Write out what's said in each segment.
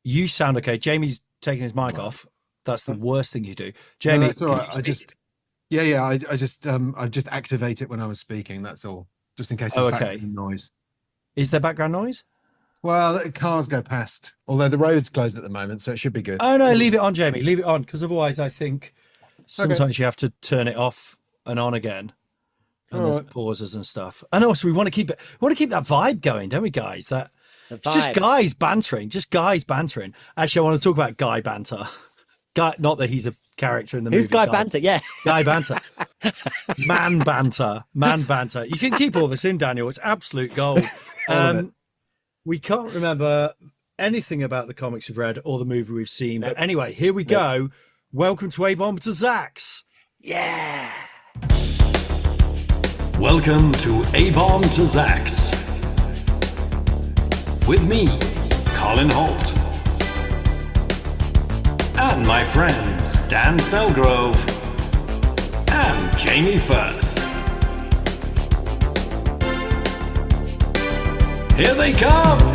You sound okay. Jamie's taking his mic off. That's the worst thing you do. Jamie, no, that's all right. I just activate it when I was speaking. That's all. Just in case there's background noise. Is there background noise? Well, cars go past. Although the road's closed at the moment, so it should be good. Oh no, leave it on, Jamie. Leave it on, because otherwise, I think sometimes you have to turn it off and on again. And there's pauses and stuff. And also, we want to keep that vibe going, don't we, guys? It's just guys bantering. Actually, I want to talk about guy banter. Not that he's a character in the movie. Who's Guy Banter? Yeah. Guy Banter. Man banter. You can keep all this in, Daniel. It's absolute gold. We can't remember anything about the comics we've read or the movie we've seen. But anyway, here we go. Welcome to abombtozzzax. Yeah. Welcome to abombtozzzax. With me, Colin Holt. And my friends, Dan Snellgrove and Jamie Firth. Here they come!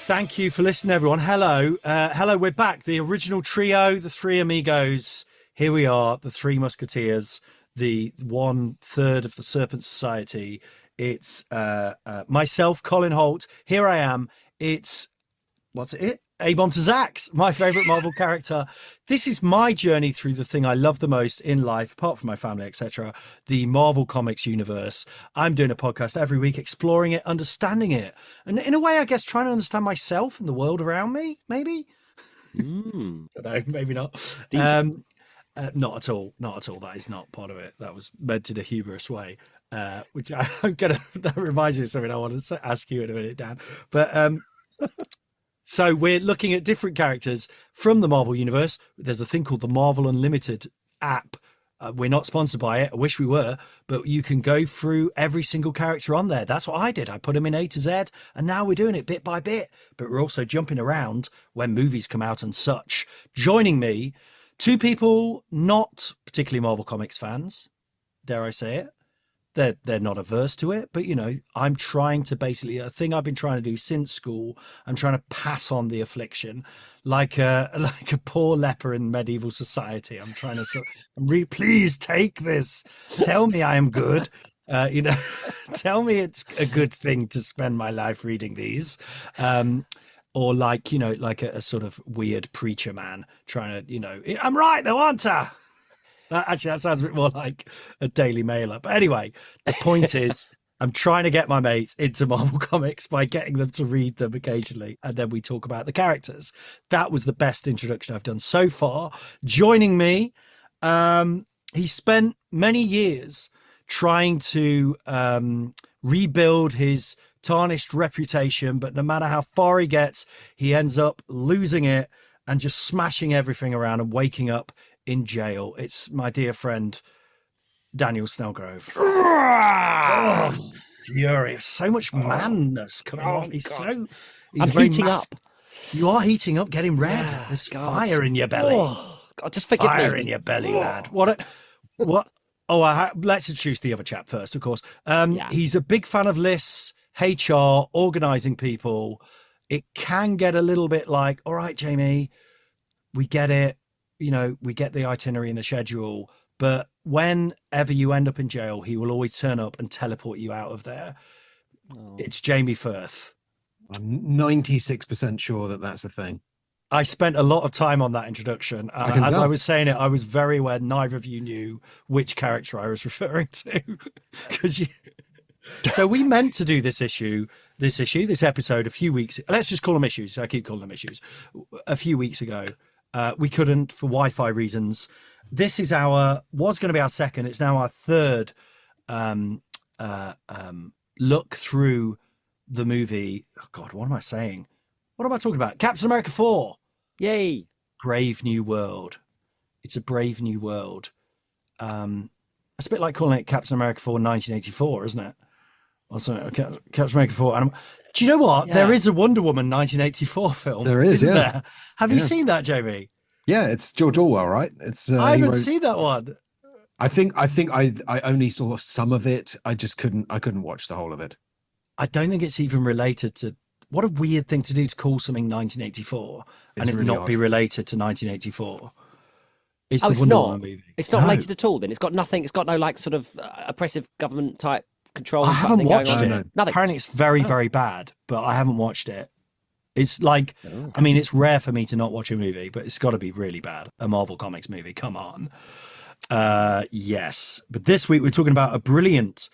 Thank you for listening, everyone. Hello. We're back. The original trio, the three amigos. Here we are, the three musketeers, the 1/3 of the Serpent Society. It's myself, Colin Holt. Here I am. It's, abombtozzzax, my favorite Marvel character. This is my journey through the thing I love the most in life, apart from my family, etc., the Marvel Comics universe. I'm doing a podcast every week, exploring it, understanding it, and in a way, I guess, trying to understand myself and the world around me. Maybe, I don't know, maybe not. Not at all. That is not part of it. That was meant in a humorous way. Which that reminds me of something I want to ask you in a minute, Dan. But so we're looking at different characters from the Marvel universe. There's a thing called the Marvel Unlimited app. We're not sponsored by it. I wish we were, but you can go through every single character on there. That's what I did. I put them in A to Z, and now we're doing it bit by bit. But we're also jumping around when movies come out and such. Joining me, two people not particularly Marvel Comics fans, dare I say it. They're not averse to it, but I'm trying to basically, a thing I've been trying to do since school, I'm trying to pass on the affliction like a poor leper in medieval society. I'm trying to please take this. Tell me I am good. Tell me it's a good thing to spend my life reading these. Or like a sort of weird preacher man trying to, I'm right though, aren't I? That sounds a bit more like a Daily Mailer. But anyway, the point is, I'm trying to get my mates into Marvel Comics by getting them to read them occasionally. And then we talk about the characters. That was the best introduction I've done so far. Joining me, he spent many years trying to rebuild his tarnished reputation. But no matter how far he gets, he ends up losing it and just smashing everything around and waking up in jail. It's my dear friend Daniel Snellgrove. Furious, so much manness coming on. I'm heating up. You are heating up, getting red. Yeah, There's fire in your belly. God, just forgive me. Fire in your belly, lad. What? Let's introduce the other chap first, of course. He's a big fan of lists, HR, organizing people. It can get a little bit like, all right, Jamie, we get it. We get the itinerary and the schedule, but whenever you end up in jail, he will always turn up and teleport you out of there. It's Jamie Firth. I'm 96% sure that that's a thing. I spent a lot of time on that introduction. As I was saying it, I was very aware neither of you knew which character I was referring to. So we meant to do this episode a few weeks. Let's just call them issues. I keep calling them issues. A few weeks ago. We couldn't for Wi-Fi reasons. This is was going to be our second. It's now our third look through the movie. Oh God, what am I saying? What am I talking about? Captain America 4. Yay. Brave New World. It's a Brave New World. It's a bit like calling it Captain America 4 1984, isn't it? Also, Captain America 4. Do you know what? Yeah. There is a Wonder Woman 1984 film. There is, isn't yeah. there? Have you seen that, Jamie? Yeah, it's George Orwell, right? It's I haven't seen that one. I think I only saw some of it. I couldn't watch the whole of it. I don't think it's even related to. What a weird thing to do to call something 1984 and it really not odd. be related to 1984. It's Oh, the it's Wonder not. Woman movie. It's not No. related at all. Then it's got nothing. It's got no like sort of oppressive government type control. I type haven't thing watched going it. on. Nothing. Apparently, it's very, very bad, but I haven't watched it. It's like, I mean, it's rare for me to not watch a movie, but it's got to be really bad. A Marvel Comics movie, come on. Yes, but this week we're talking about a brilliant.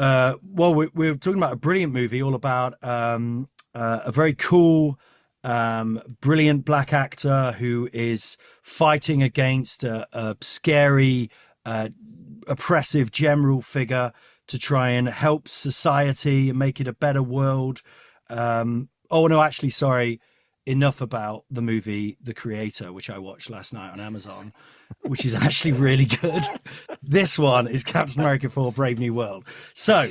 We're talking about a brilliant movie all about a very cool, brilliant black actor who is fighting against a scary, oppressive general figure to try and help society and make it a better world. Sorry. Enough about the movie The Creator, which I watched last night on Amazon, which is actually really good. This one is Captain America 4 Brave New World. So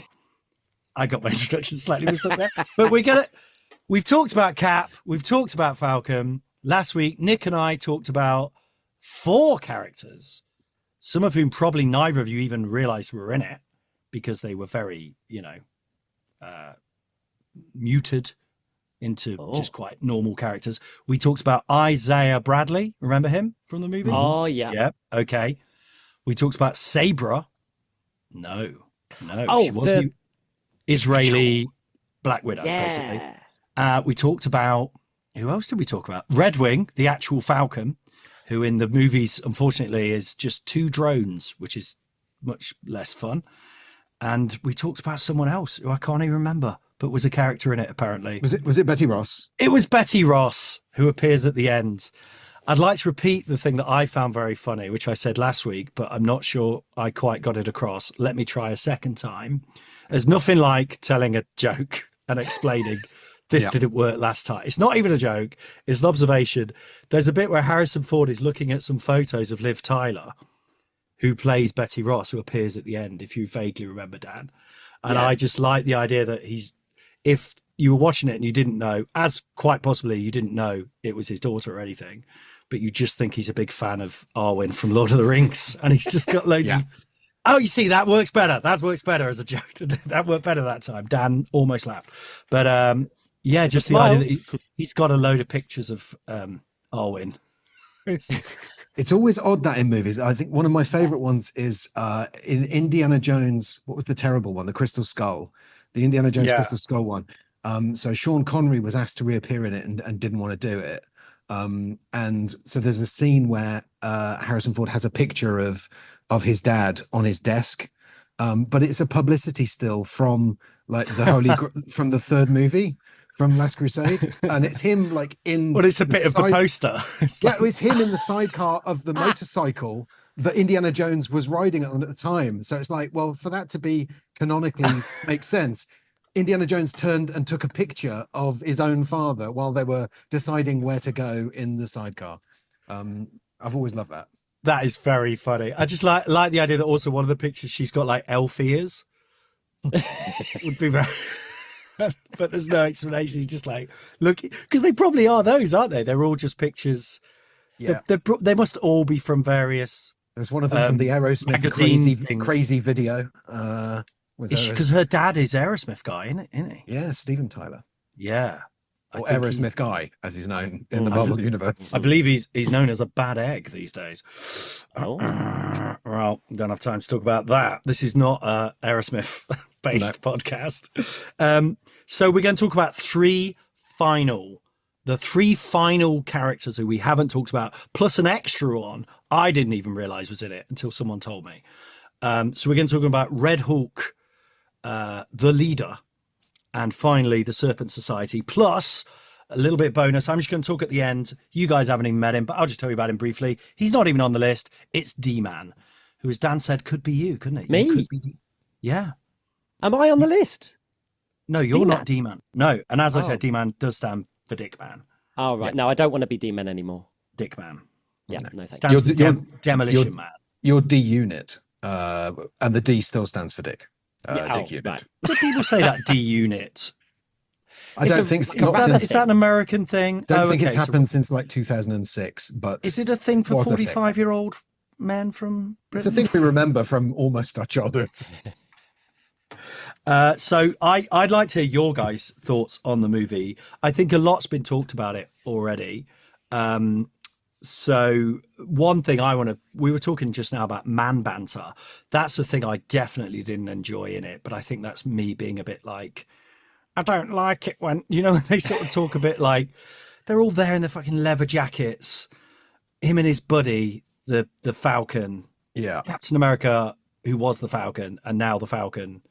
I got my introduction slightly mixed up there, but we've talked about Cap, we've talked about Falcon. Last week, Nick and I talked about 4 characters, some of whom probably neither of you even realized were in it because they were very, muted into just quite normal characters. We talked about Isaiah Bradley. Remember him from the movie? Oh yeah. Yep. Okay. We talked about Sabra. No. Oh, she was the Israeli Black Widow, basically. We talked about, who else did we talk about? Red Wing, the actual Falcon, who in the movies, unfortunately, is just 2 drones, which is much less fun. And we talked about someone else who I can't even remember, but was a character in it, apparently. Was it Betty Ross? It was Betty Ross, who appears at the end. I'd like to repeat the thing that I found very funny, which I said last week, but I'm not sure I quite got it across. Let me try a second time. There's nothing like telling a joke and explaining this didn't work last time. It's not even a joke. It's an observation. There's a bit where Harrison Ford is looking at some photos of Liv Tyler, who plays Betty Ross, who appears at the end, if you vaguely remember, Dan. And I just like the idea that if you were watching it and you didn't know, as quite possibly you didn't know it was his daughter or anything, but you just think he's a big fan of Arwen from Lord of the Rings, and he's just got loads of, oh, you see, that works better. That works better as a joke. That worked better that time. Dan almost laughed. But just the idea that he's got a load of pictures of Arwen. It's always odd that in movies. I think one of my favorite ones is in Indiana Jones. What was the terrible one? The Crystal Skull. The Indiana Jones Crystal Skull one. So Sean Connery was asked to reappear in it and didn't want to do it. And so there's a scene where Harrison Ford has a picture of his dad on his desk, but it's a publicity still from like the from the 3rd movie from Last Crusade, and it's him like in. Well, it's a bit of the poster. It was him in the sidecar of the motorcycle that Indiana Jones was riding on at the time. So it's like, well, for that to be canonically make sense, Indiana Jones turned and took a picture of his own father while they were deciding where to go in the sidecar. I've always loved that. That is very funny. I just like the idea that also one of the pictures she's got like elf ears. Would be very. But there's no explanation. He's just like, look, because they probably are those, aren't they? They're all just pictures. Yeah, they must all be from various. There's one of them from the Aerosmith crazy video. Because her dad is Aerosmith guy, isn't he? Yeah, Steven Tyler. Yeah. Or Aerosmith guy, as he's known in the Marvel universe. I believe he's known as a bad egg these days. Oh. Well, don't have time to talk about that. This is not a Aerosmith-based podcast. So we're going to talk about the 3 final characters who we haven't talked about, plus an extra one I didn't even realize was in it until someone told me. So we're going to talk about Red Hulk, the leader, and finally the Serpent Society, plus a little bit bonus. I'm just going to talk at the end. You guys haven't even met him, but I'll just tell you about him briefly. He's not even on the list. It's D-Man, who, as Dan said, could be you, couldn't it? Me? You could be yeah. Am I on the list? No, you're D-Man? not D-Man. No, and as I Oh. said, D-Man does stand for Dick Man. Oh, right. No, I don't want to be D-Man anymore. Dick Man. Yeah, no, thanks. Stands for You're- Demolition you're- Man. Your D unit, and the D still stands for Dick. Yeah, Dick oh, unit. right. Do people say that D unit? I It's don't a- think is it's Is not that, since, is that an American thing? don't think it's so happened since like 2006, but Is it a thing for was a thing. 45-year-old men from it's a Britain? thing we remember from almost our childhoods. So I'd like to hear your guys' thoughts on the movie. I think a lot's been talked about it already. So one thing we were talking just now about man banter. That's the thing I definitely didn't enjoy in it, but I think that's me being a bit like, I don't like it when, they sort of talk a bit like they're all there in their fucking leather jackets. Him and his buddy, the Falcon, Yeah. Captain America, who was the Falcon, and now the Falcon,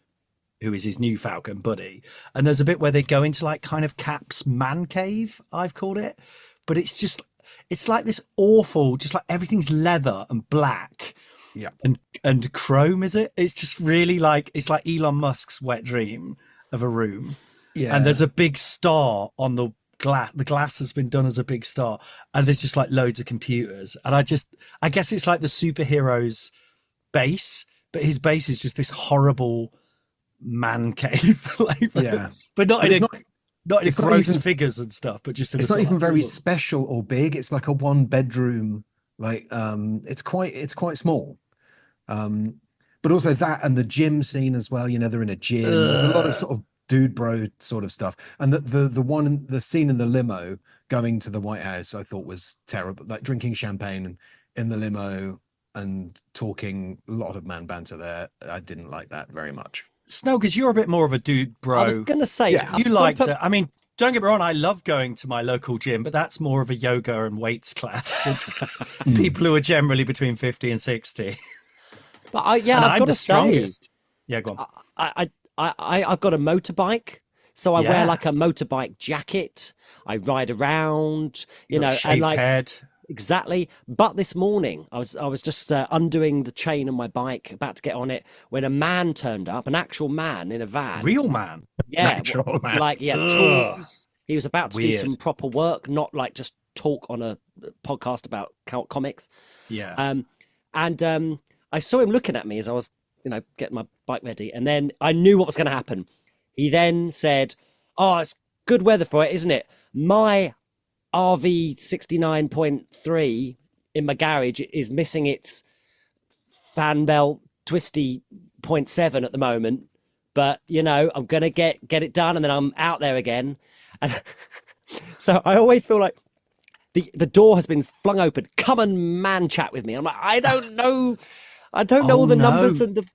who is his new Falcon buddy. And there's a bit where they go into like kind of Cap's man cave, I've called it. But it's like this awful, just like everything's leather and black. Yeah. And chrome, is it? It's just really like, it's like Elon Musk's wet dream of a room. Yeah. And there's a big star on the glass. The glass has been done as a big star. And there's just like loads of computers. And I guess it's like the superhero's base, but his base is just this horrible man cave. Yeah. But not But in it's a, not- not in a it's not gross even- figures and stuff, but just in It's a not sort even of very like, special or big. It's like a one bedroom, like it's quite small. But also that and the gym scene as well, they're in a gym. There's a lot of sort of dude bro sort of stuff. And the scene in the limo going to the White House I thought was terrible. Like drinking champagne in the limo and talking, a lot of man banter there. I didn't like that very much. Snow, because you're a bit more of a dude bro. I was going to say, Yeah. I've You got to liked put- it. I mean, don't get me wrong, I love going to my local gym, but that's more of a yoga and weights class with people who are generally between 50 and 60. But I've And I'm got the to say, strongest. Yeah, go on. I've got a motorbike, so I Yeah. wear like a motorbike jacket. I ride around, Got a and shaved like head. exactly. But this morning, I was just undoing the chain on my bike, about to get on it, when a man turned up, an actual man in a van. Real man. Yeah, Actual man. like he had Ugh. tools. He was about to do Weird. some proper work, not like just talk on a podcast about comics. Yeah. And I saw him looking at me as I was, getting my bike ready, and then I knew what was going to happen. He then said, "Oh, it's good weather for it, isn't it? My RV 69.3 in my garage is missing its fan belt twisty 0.7 at the moment, but I'm gonna get it done, and then I'm out there again." And so I always feel like the door has been flung open. Come and man chat with me. I'm like, I don't know Oh, all the no. numbers and the.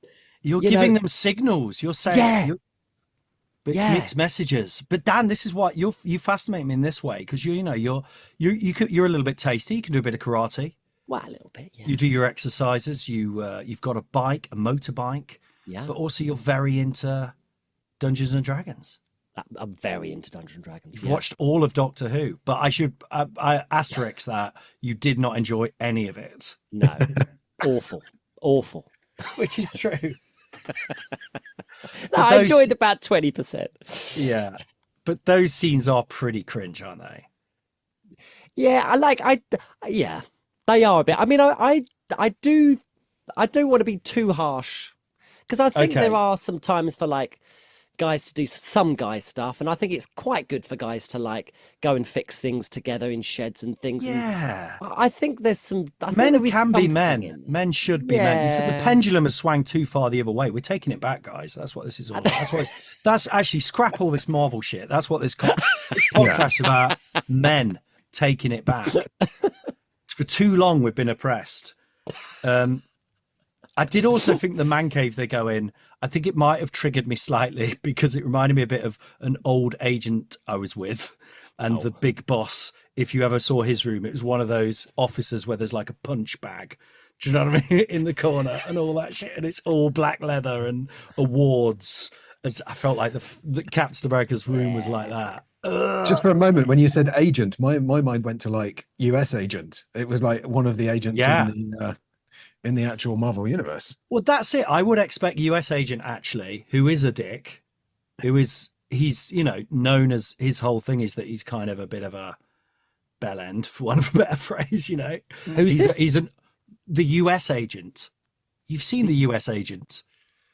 You're you giving know- them signals. You're saying, Yeah. It's Yeah. mixed messages. But Dan, this is what you fascinate me in this way because you're a little bit tasty. You can do a bit of karate. Well, a little bit, yeah. You do your exercises. You've got a motorbike, Yeah, but also you're very into Dungeons and Dragons. I'm very into Dungeons and Dragons. You've Yeah. watched all of Doctor Who, but I asterisk that you did not enjoy any of it, No, awful. which is true. No, I those- enjoyed about 20%. Yeah, but those scenes are pretty cringe, aren't they? Yeah, yeah, they are a bit. I mean, I do want to be too harsh because I think Okay. there are some times for like guys to do some guy stuff, and I think it's quite good for guys to like go and fix things together in sheds and things. and Yeah. I think there's some. I think Men there is can be something men. in there. Men should be men. The Yeah. pendulum has swung too far the other way. We're taking it back, guys. That's what this is all about. That's actually scrap all this Marvel shit. That's what this podcast is about. Men taking it back. For too long, we've been oppressed. I did also think the man cave they go in, I think it might have triggered me slightly because it reminded me a bit of an old agent I was with and the big boss. If you ever saw his room, it was one of those offices where there's like a punch bag. Do you know what I mean? In the corner and all that shit. And it's all black leather and awards. I felt like the Captain America's room was like that. Just for a moment, when you said agent, my mind went to like US agent. It was like one of the agents Yeah. in the actual Marvel universe. Well, that's it. I would expect US agent actually, who is a dick, who is he's, you know, known as, his whole thing is that he's kind of a bit of a bell end, for want of a better phrase, you know. Who's this? He's the US agent. You've seen the US agent.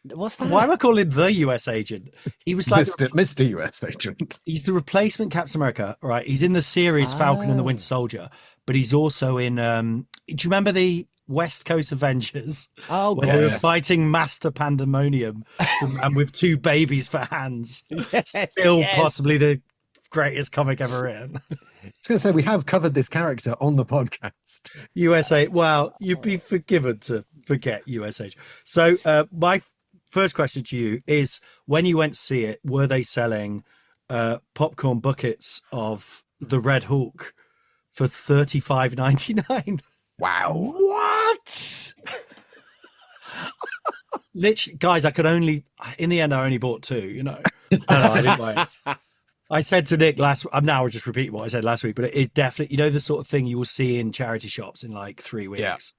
What's that? Why am I calling him the US agent? He was like Mr. US agent. He's the replacement Captain America, right? He's in the series Falcon and the Winter Soldier, but he's also in. Do you remember the West Coast Avengers? Oh, when they were fighting Master Pandemonium and with two babies for hands? Still possibly the greatest comic ever written. I was going to say, we have covered this character on the podcast. USA. Well, you'd be forgiven to forget USA. So my first question to you is, when you went to see it, were they selling popcorn buckets of the Red Hulk for $35.99? Wow. What? Literally, guys, in the end, I only bought two, you know. I didn't buy it. I said to Nick I'm now just repeating what I said last week, but it is definitely, you know, the sort of thing you will see in charity shops in like 3 weeks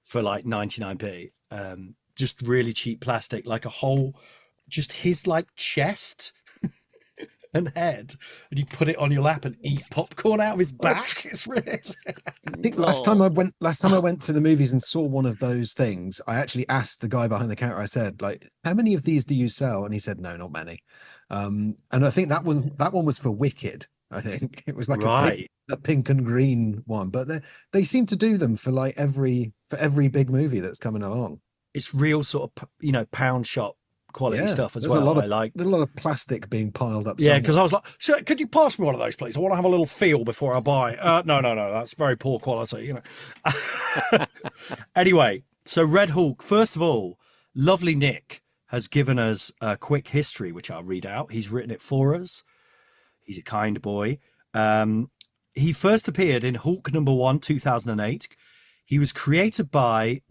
for like 99p. Just really cheap plastic, like a whole, just his like chest and head, and you put it on your lap and eat popcorn out of his back. It's really... I think last time I went to the movies and saw one of those things, I actually asked the guy behind the counter, I said, like, how many of these do you sell? And he said, no, not many. And I think that one was for Wicked. I think it was like a pink and green one, but they seem to do them for like every big movie that's coming along. It's real sort of, you know, pound shop quality stuff as well. There's a lot of plastic being piled up. Yeah, because I was like, sir, could you pass me one of those, please? I want to have a little feel before I buy. No, that's very poor quality, you know. Anyway, so Red Hulk, first of all, lovely Nick has given us a quick history, which I'll read out. He's written it for us. He's a kind boy. He first appeared in Hulk #1, 2008. He was created by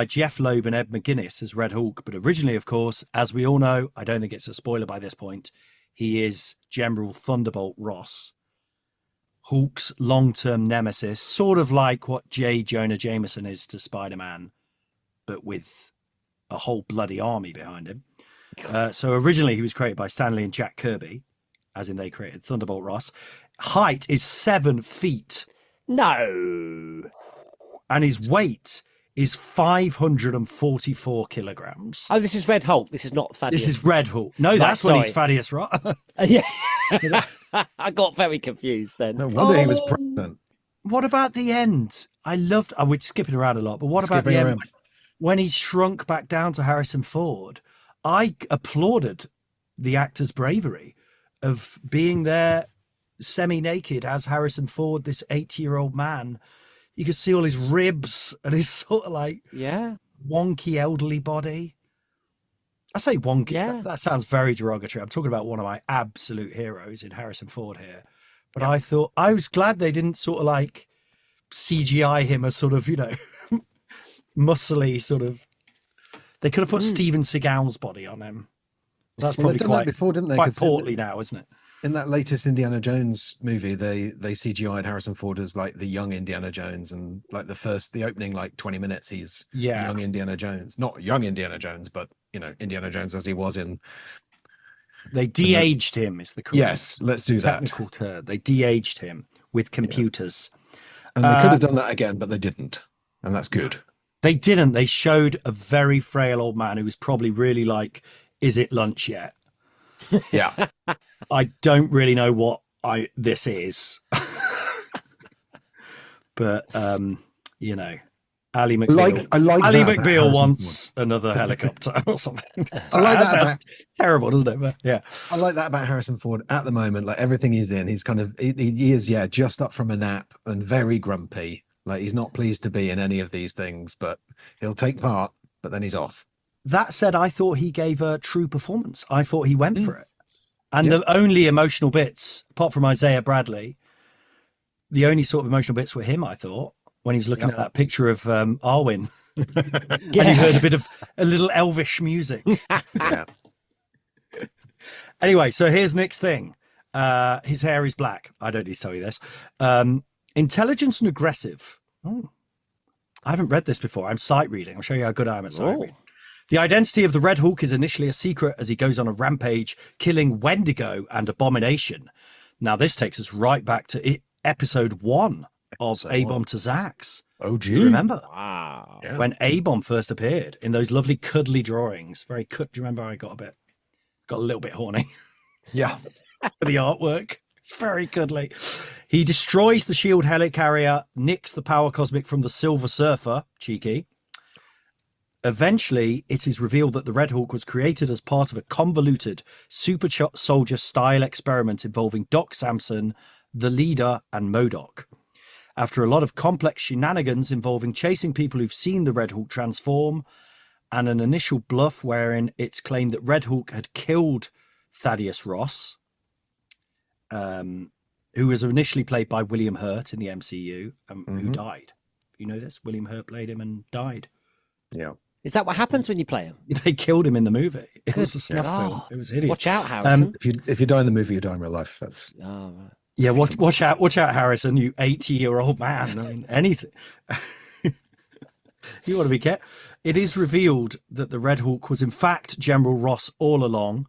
Jeff Loeb and Ed McGuinness as Red Hulk, but originally, of course, as we all know, I don't think it's a spoiler by this point, he is General Thunderbolt Ross, Hulk's long-term nemesis, sort of like what J. Jonah Jameson is to Spider-Man, but with a whole bloody army behind him. So originally he was created by Stan Lee and Jack Kirby, as in they created Thunderbolt Ross. Height is 7 feet. No. And his weight is 544 kilograms. Oh, this is Red Hulk. This is not Thaddeus. This is Red Hulk. No, that's when he's Thaddeus, right? Yeah. I got very confused then. No wonder he was pregnant. What about the end? we're skipping around a lot, but what about the end? When he shrunk back down to Harrison Ford, I applauded the actor's bravery of being there semi-naked as Harrison Ford, this 80-year-old man. You could see all his ribs and his sort of like wonky elderly body. I say wonky. Yeah. That sounds very derogatory. I'm talking about one of my absolute heroes in Harrison Ford here. But I was glad they didn't sort of like CGI him as sort of, you know, muscly sort of. They could have put Steven Seagal's body on him. That's probably quite, before, didn't they? Quite portly now, isn't it? In that latest Indiana Jones movie, they CGI'd Harrison Ford as like the young Indiana Jones, and like the opening like 20 minutes, he's young Indiana Jones, not young Indiana Jones, but you know, Indiana Jones as he was in. They de-aged him, is the correct. Yes, let's do that. Technical term. They de-aged him with computers, and they could have done that again, but they didn't, and that's good. They didn't. They showed a very frail old man who was probably really like, "Is it lunch yet?" Yeah. I don't really know what this is. But you know, Ali McBeal. Ali McBeal wants another helicopter or something. I like that. Sounds terrible, doesn't it? But yeah. I like that about Harrison Ford at the moment. Like everything he's in, he's kind of he is just up from a nap and very grumpy. Like he's not pleased to be in any of these things, but he'll take part, but then he's off. That said, I thought he gave a true performance. I thought he went for it. And the only emotional bits, apart from Isaiah Bradley, the only sort of emotional bits were him, I thought, when he's looking at that picture of Arwen. And he heard a little elvish music. Anyway, so here's Nick's thing. His hair is black. I don't need to tell you this. Intelligence and aggressive. Oh, I haven't read this before. I'm sight reading. I'll show you how good I am at sight reading. The identity of the Red Hulk is initially a secret as he goes on a rampage, killing Wendigo and Abomination. Now, this takes us right back to episode 1 of abombtozzzax. Oh, gee. You remember? Wow. Yeah. When A-Bomb first appeared in those lovely cuddly drawings. Very do you remember I got a little bit horny Yeah. for the artwork? It's very cuddly. He destroys the shield helicarrier, nicks the power cosmic from the Silver Surfer, cheeky. Eventually, it is revealed that the Red Hulk was created as part of a convoluted super soldier style experiment involving Doc Samson, the Leader, and MODOK. After a lot of complex shenanigans involving chasing people who've seen the Red Hulk transform, and an initial bluff wherein it's claimed that Red Hulk had killed Thaddeus Ross, who was initially played by William Hurt in the MCU, who died. You know this? William Hurt played him and died. Yeah. Is that what happens when you play him? They killed him in the movie. It was a snuff film. It was hideous. Watch out, Harrison. If you die in the movie, you die in real life. That's Oh, right. Yeah, watch out, Harrison, you 80-year-old man. I mean, anything. You want to be careful. It is revealed that the Red Hulk was in fact General Ross all along,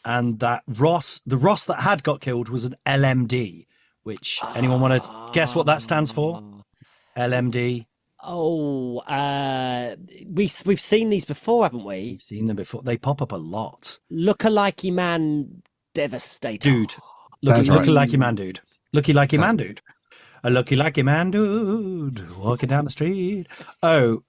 and that the Ross that had got killed was an LMD, which anyone want to guess what that stands for? LMD. Oh, we've seen these before, haven't we? You've seen them before. They pop up a lot. Lookalikey man devastator. Dude. That's right. Looky-likey man dude. Looky-likey man dude. A looky-likey man dude walking down the street. Oh,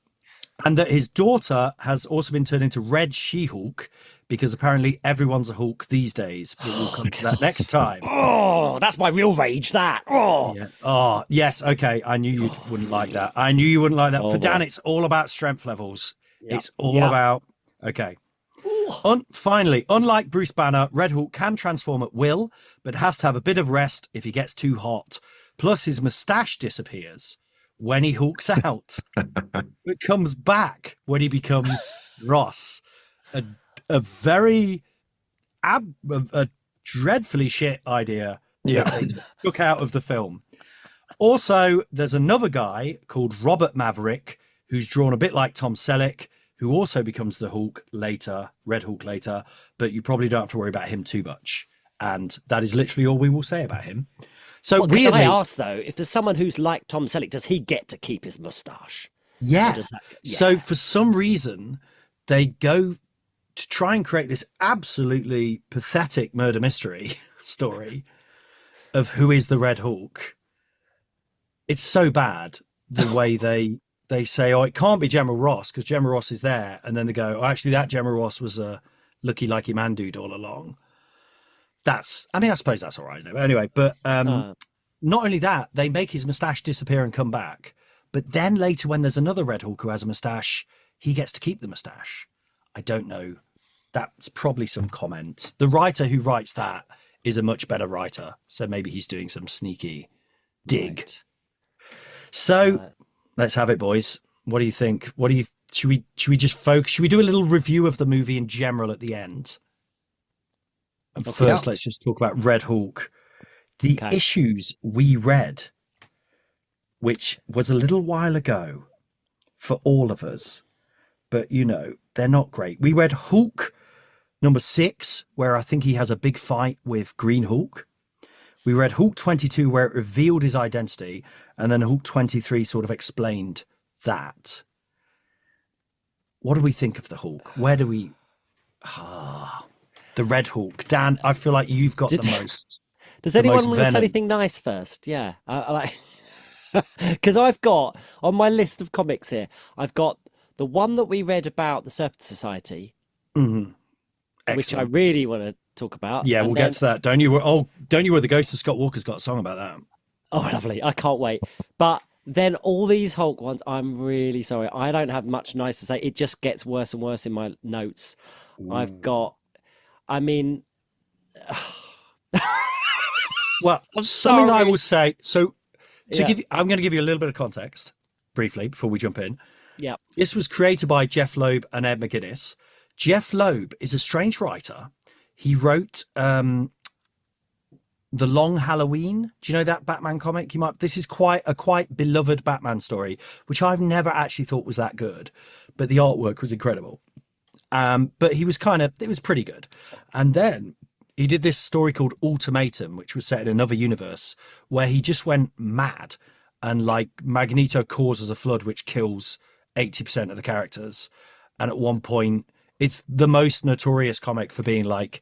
and that his daughter has also been turned into Red She-Hulk because apparently everyone's a Hulk these days. But we'll come to that next time. Oh, that's my real rage, that. Oh. Yeah. Oh, yes. Okay. I knew you wouldn't like that. I knew you wouldn't like that. For Dan, it's all about strength levels. Yep. It's all about... Okay. Finally, unlike Bruce Banner, Red Hulk can transform at will, but has to have a bit of rest if he gets too hot. Plus, his moustache disappears when he hulks out. It comes back when he becomes Ross. A very a dreadfully shit idea that they took out of the film. Also, there's another guy called Robert Maverick, who's drawn a bit like Tom Selleck, who also becomes the Hulk later, Red Hulk later, but you probably don't have to worry about him too much. And that is literally all we will say about him. So weirdly, can I ask though, if there's someone who's like Tom Selleck, does he get to keep his mustache? Yeah. Does that, So for some reason, they go to try and create this absolutely pathetic murder mystery story of who is the Red Hulk. It's so bad the way they say, oh, it can't be General Ross because General Ross is there. And then they go, oh, actually, that General Ross was a looky-likey man dude all along. I suppose that's all right. But anyway, but not only that, they make his moustache disappear and come back. But then later when there's another Red Hulk who has a moustache, he gets to keep the moustache. I don't know. That's probably some comment. The writer who writes that is a much better writer. So maybe he's doing some sneaky dig. Right. So let's have it, boys. What do you think? Should we just focus? Should we do a little review of the movie in general at the end? And first, let's just talk about Red Hulk. The issues we read, which was a little while ago for all of us, but they're not great. We read Hulk number 6, where I think he has a big fight with Green Hulk. We read Hulk 22, where it revealed his identity, and then Hulk 23 sort of explained that. What do we think of the Hulk? Where do we... the Red Hulk. Dan, I feel like you've got the most... Does anyone want to say anything nice first? Yeah. I like... Because I've got, on my list of comics here, I've got the one that we read about the Serpent Society, which I really want to talk about. Yeah, we'll get to that. Don't you worry, the Ghost of Scott Walker's got a song about that. Oh, lovely. I can't wait. But then all these Hulk ones, I'm really sorry. I don't have much nice to say. It just gets worse and worse in my notes. Ooh. I've got, well, something I will say. So I'm going to give you a little bit of context briefly before we jump in. Yeah. This was created by Jeff Loeb and Ed McGuinness. Jeff Loeb is a strange writer. He wrote The Long Halloween. Do you know that Batman comic? This is quite beloved Batman story, which I've never actually thought was that good, but the artwork was incredible. But he was it was pretty good. And then he did this story called Ultimatum, which was set in another universe where he just went mad, and like Magneto causes a flood which kills 80% of the characters. And at one point, it's the most notorious comic for being like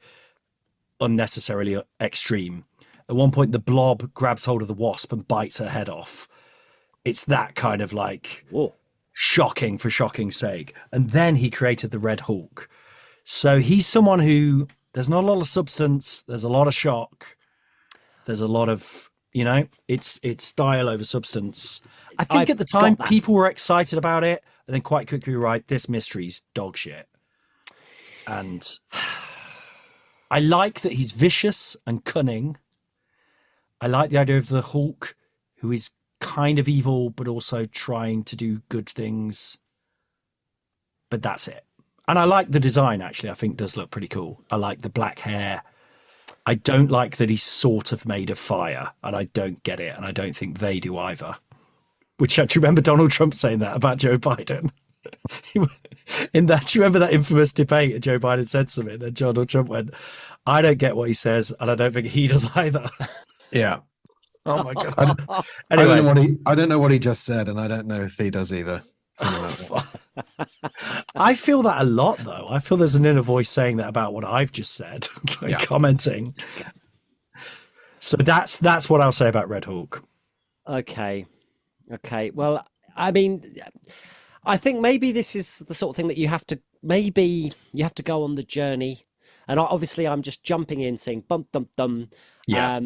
unnecessarily extreme. At one point, the Blob grabs hold of the Wasp and bites her head off. It's that kind of like shocking for shocking's sake. And then he created the Red Hulk. So he's someone who, there's not a lot of substance. There's a lot of shock. There's a lot of, it's style over substance. I think at the time people were excited about it, and then quite quickly right, this mystery's dog shit. And I like that he's vicious and cunning. I like the idea of the Hulk, who is kind of evil, but also trying to do good things. But that's it. And I like the design, actually. I think does look pretty cool. I like the black hair. I don't like that he's sort of made of fire, and I don't get it, and I don't think they do either. Which, do you remember Donald Trump saying that about Joe Biden? Do you remember that infamous debate? And Joe Biden said something, and Donald Trump went, "I don't get what he says, and I don't think he does either." Yeah. Oh my god. Anyway, I don't know what he just said, and I don't know if he does either. I feel that a lot, though. I feel there's an inner voice saying that about what I've just said, commenting. So that's what I'll say about Red Hulk. Okay. Well, I mean, I think maybe this is the sort of thing that you have to go on the journey. And obviously, I'm just jumping in saying bum dum dum. Yeah.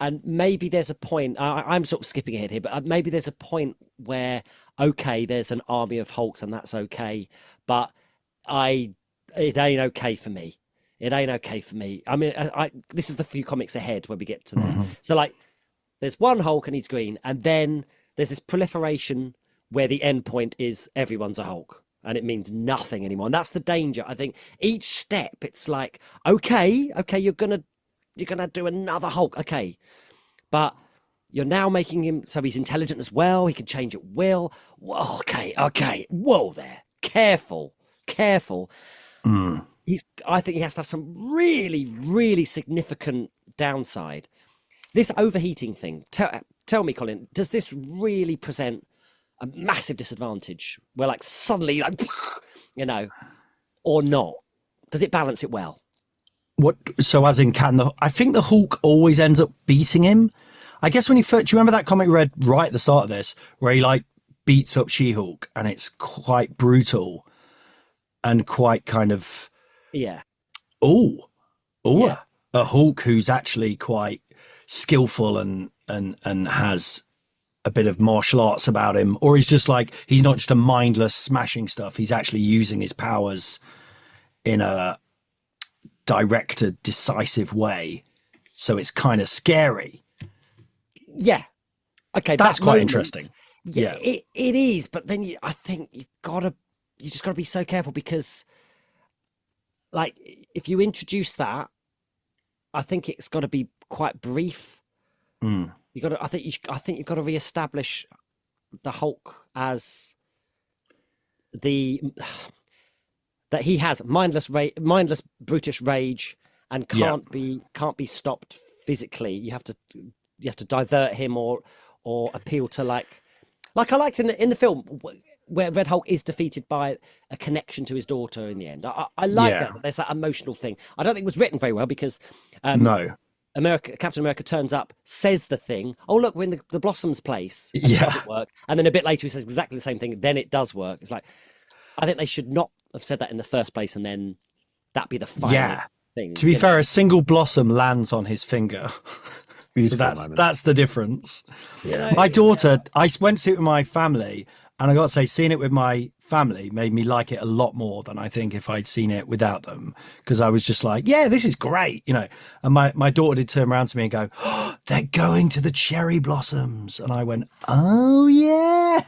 And maybe there's a point, I'm sort of skipping ahead here, but maybe there's a point where, okay, there's an army of Hulks and that's okay, but it ain't okay for me. It ain't okay for me. I mean, this is the few comics ahead where we get to there. Mm-hmm. So like, there's one Hulk and he's green, and then there's this proliferation where the end point is everyone's a Hulk. And it means nothing anymore. And that's the danger. I think each step, it's like, okay, you're gonna do another Hulk, okay, but you're now making him so he's intelligent as well. He can change at will. Whoa, okay, whoa there, careful. I think he has to have some really, really significant downside. This overheating thing. Tell me, Colin, does this really present a massive disadvantage? Where like suddenly, like, or not? Does it balance it well? What? So as in, I think the Hulk always ends up beating him. I guess when do you remember that comic we read right at the start of this, where he like beats up She-Hulk, and it's quite brutal and quite kind of a Hulk who's actually quite skillful and has a bit of martial arts about him, or he's just like, he's not just a mindless smashing stuff. He's actually using his powers in a directed, decisive way. So it's kind of scary. Yeah. Okay. That's quite interesting. Yeah. It is. But then I think you just gotta be so careful, because like, if you introduce that, I think it's got to be quite brief. I think you've got to reestablish the Hulk as that he has mindless brutish rage and can't be stopped physically. You have to divert him or appeal to like I liked in the film where Red Hulk is defeated by a connection to his daughter in the end. I like that. There's that emotional thing. I don't think it was written very well, because Captain America turns up, says the thing. Oh, look, we're in the Blossom's place. And it doesn't work. And then a bit later he says exactly the same thing. Then it does work. It's like, I think they should not have said that in the first place, and then that be the final thing. To be fair, a single blossom lands on his finger. So that's the difference. My daughter, I went to see it with my family, and I got to say, seeing it with my family made me like it a lot more than I think if I'd seen it without them, because I was just like, yeah, this is great, And my daughter did turn around to me and go, oh, they're going to the cherry blossoms. And I went, oh, yeah.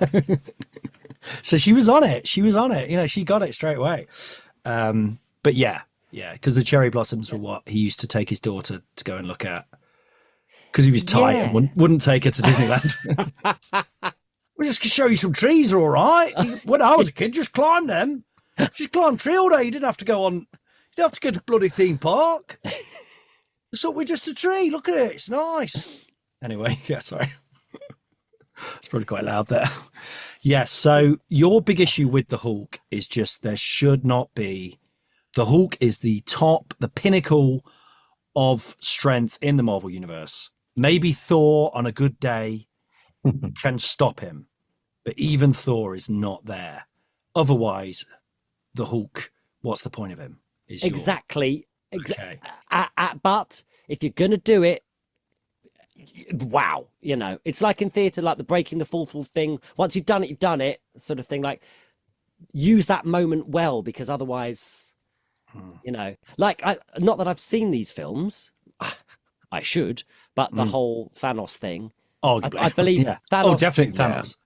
So she was on it. She got it straight away. But yeah, because the cherry blossoms were what he used to take his daughter to go and look at. because he was tight and Yeah. wouldn't take her to Disneyland. We're just going to show you some trees are all right. When I was a kid, just climb them. Just climb tree all day. You didn't have to go on. You didn't have to go to bloody theme park. So we're just a tree. Look at it. It's nice. Anyway, yeah, sorry. It's probably quite loud there. Yes. So your big issue with the Hulk is just there should not be. The Hulk is the pinnacle of strength in the Marvel universe. Maybe Thor on a good day can stop him, but even Thor is not there. Otherwise, the Hulk, what's the point of him? Exactly. Okay. But if you're going to do it, wow, it's like in theatre, like the breaking the fourth wall thing. Once you've done it, sort of thing. Like, use that moment well, because otherwise, like, not that I've seen these films, I should, but the whole Thanos thing, I believe yeah. Thanos. Oh, definitely Thanos.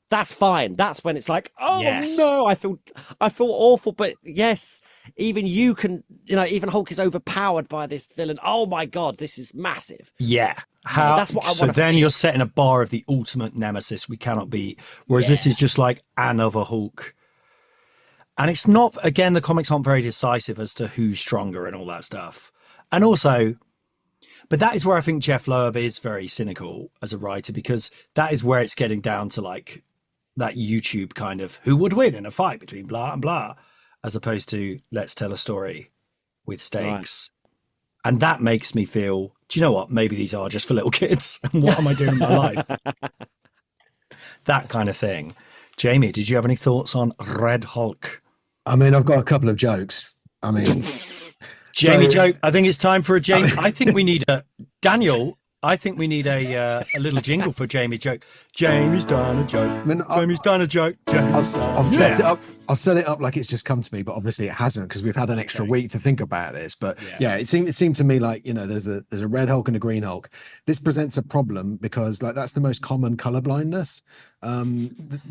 That's fine. That's when it's like, oh Yes. no, I feel awful. But yes, even you can, even Hulk is overpowered by this villain. Oh my God, this is massive. Yeah. That's what I want. So then you're setting a bar of the ultimate nemesis we cannot beat. Whereas this is just like another Hulk. And it's not, again, the comics aren't very decisive as to who's stronger and all that stuff. And also, but that is where I think Jeff Loeb is very cynical as a writer, because that is where it's getting down to like that YouTube kind of who would win in a fight between blah and blah, as opposed to let's tell a story with stakes. Right. And that makes me feel, do you know what? Maybe these are just for little kids. And what am I doing in my life? That kind of thing. Jamie, did you have any thoughts on Red Hulk? I mean, I've got a couple of jokes. I mean, Jamie joke. I think it's time for a Jamie. I think we need a Daniel. I think we need a little jingle for Jamie joke. Jamie's done a joke. Jamie's done a joke. I'll set it up. I'll set it up like it's just come to me, but obviously it hasn't, because we've had an extra week to think about this. But yeah, it seemed to me like, there's a Red Hulk and a Green Hulk. This presents a problem because like that's the most common color blindness,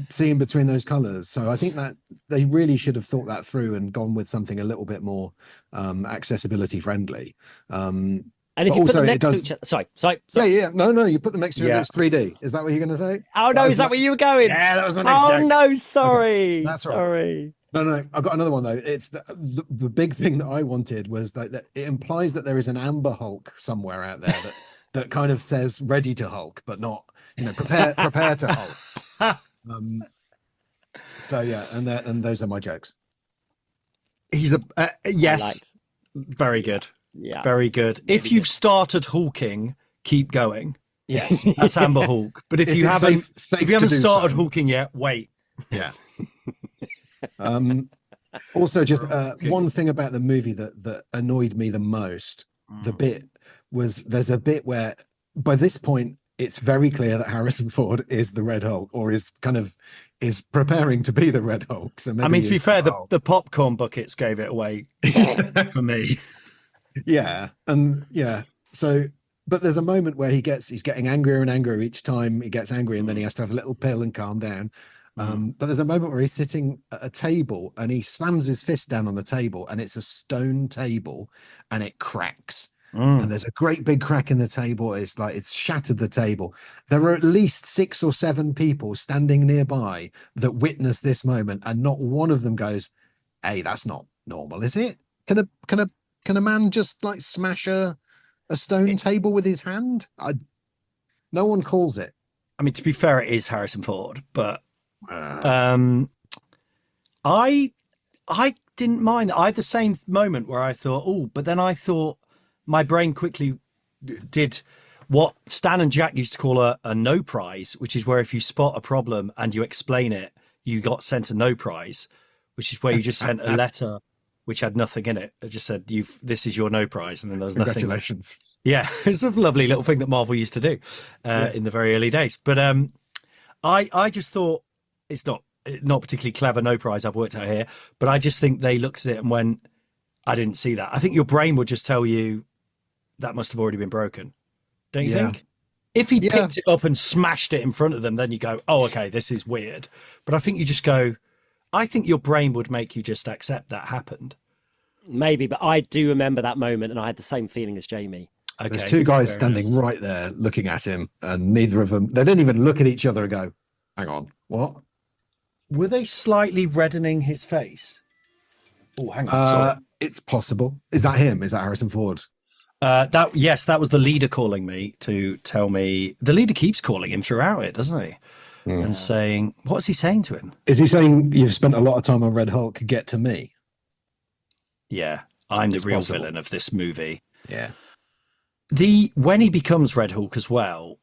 seeing between those colors. So I think that they really should have thought that through and gone with something a little bit more accessibility friendly. And if you put them next to each other, sorry. Yeah. No, you put them next to each other. It's 3D. Is that what you're going to say? Oh no, is that where you were going? Yeah, that was my next joke. Oh no, sorry. Okay. That's right. Sorry. No, I've got another one though. It's the big thing that I wanted was that it implies that there is an Amber Hulk somewhere out there that kind of says ready to Hulk, but not, prepare to Hulk. So yeah, and those are my jokes. He's a yes, very good. Yeah, very good. If you've started hulking, keep going. Yes, that's Amber Hulk. But if you haven't, safe if you haven't started hulking yet, wait. Yeah. Also, just one thing about the movie that annoyed me the most. There's a bit where by this point it's very clear that Harrison Ford is the Red Hulk, or is preparing to be the Red Hulk. So I mean, to be fair, the popcorn buckets gave it away for me. Yeah, and yeah. So, but there's a moment where he's getting angrier and angrier each time he gets angry, and then he has to have a little pill and calm down. But there's a moment where he's sitting at a table and he slams his fist down on the table, and it's a stone table, and it cracks. And there's a great big crack in the table. It's like it's shattered the table. There are at least 6 or 7 people standing nearby that witness this moment, and not one of them goes, "Hey, that's not normal, is it? Can a man just like smash a stone table with his hand?" No one calls it. I mean, to be fair, it is Harrison Ford, but I didn't mind. I had the same moment where I thought, oh, but then I thought my brain quickly did what Stan and Jack used to call a no prize, which is where if you spot a problem and you explain it, you got sent a no prize, which is where you just sent a letter which had nothing in it. It just said, this is your no prize. And then there was nothing. Congratulations. Yeah. It's a lovely little thing that Marvel used to do in the very early days. But I just thought it's not particularly clever no prize I've worked out here, but I just think they looked at it and went, I didn't see that. I think your brain would just tell you that must have already been broken. Don't you think? If he picked it up and smashed it in front of them, then you go, oh, okay, this is weird. But I think you just go, I think your brain would make you just accept that happened. Maybe, but I do remember that moment, and I had the same feeling as Jamie. Okay, There's two guys fair standing enough. right there looking at him, and neither of them, they don't even look at each other and go, hang on, what? Were they slightly reddening his face? Oh, hang on. Sorry. It's possible. Is that him? Is that Harrison Ford? That was the leader calling me to tell me. The leader keeps calling him throughout it, doesn't he? And saying, what's he saying to him? Is he saying you've spent a lot of time on Red Hulk, get to me? Yeah, I'm the It's real possible. villain of this movie. Yeah. When he becomes Red Hulk as well,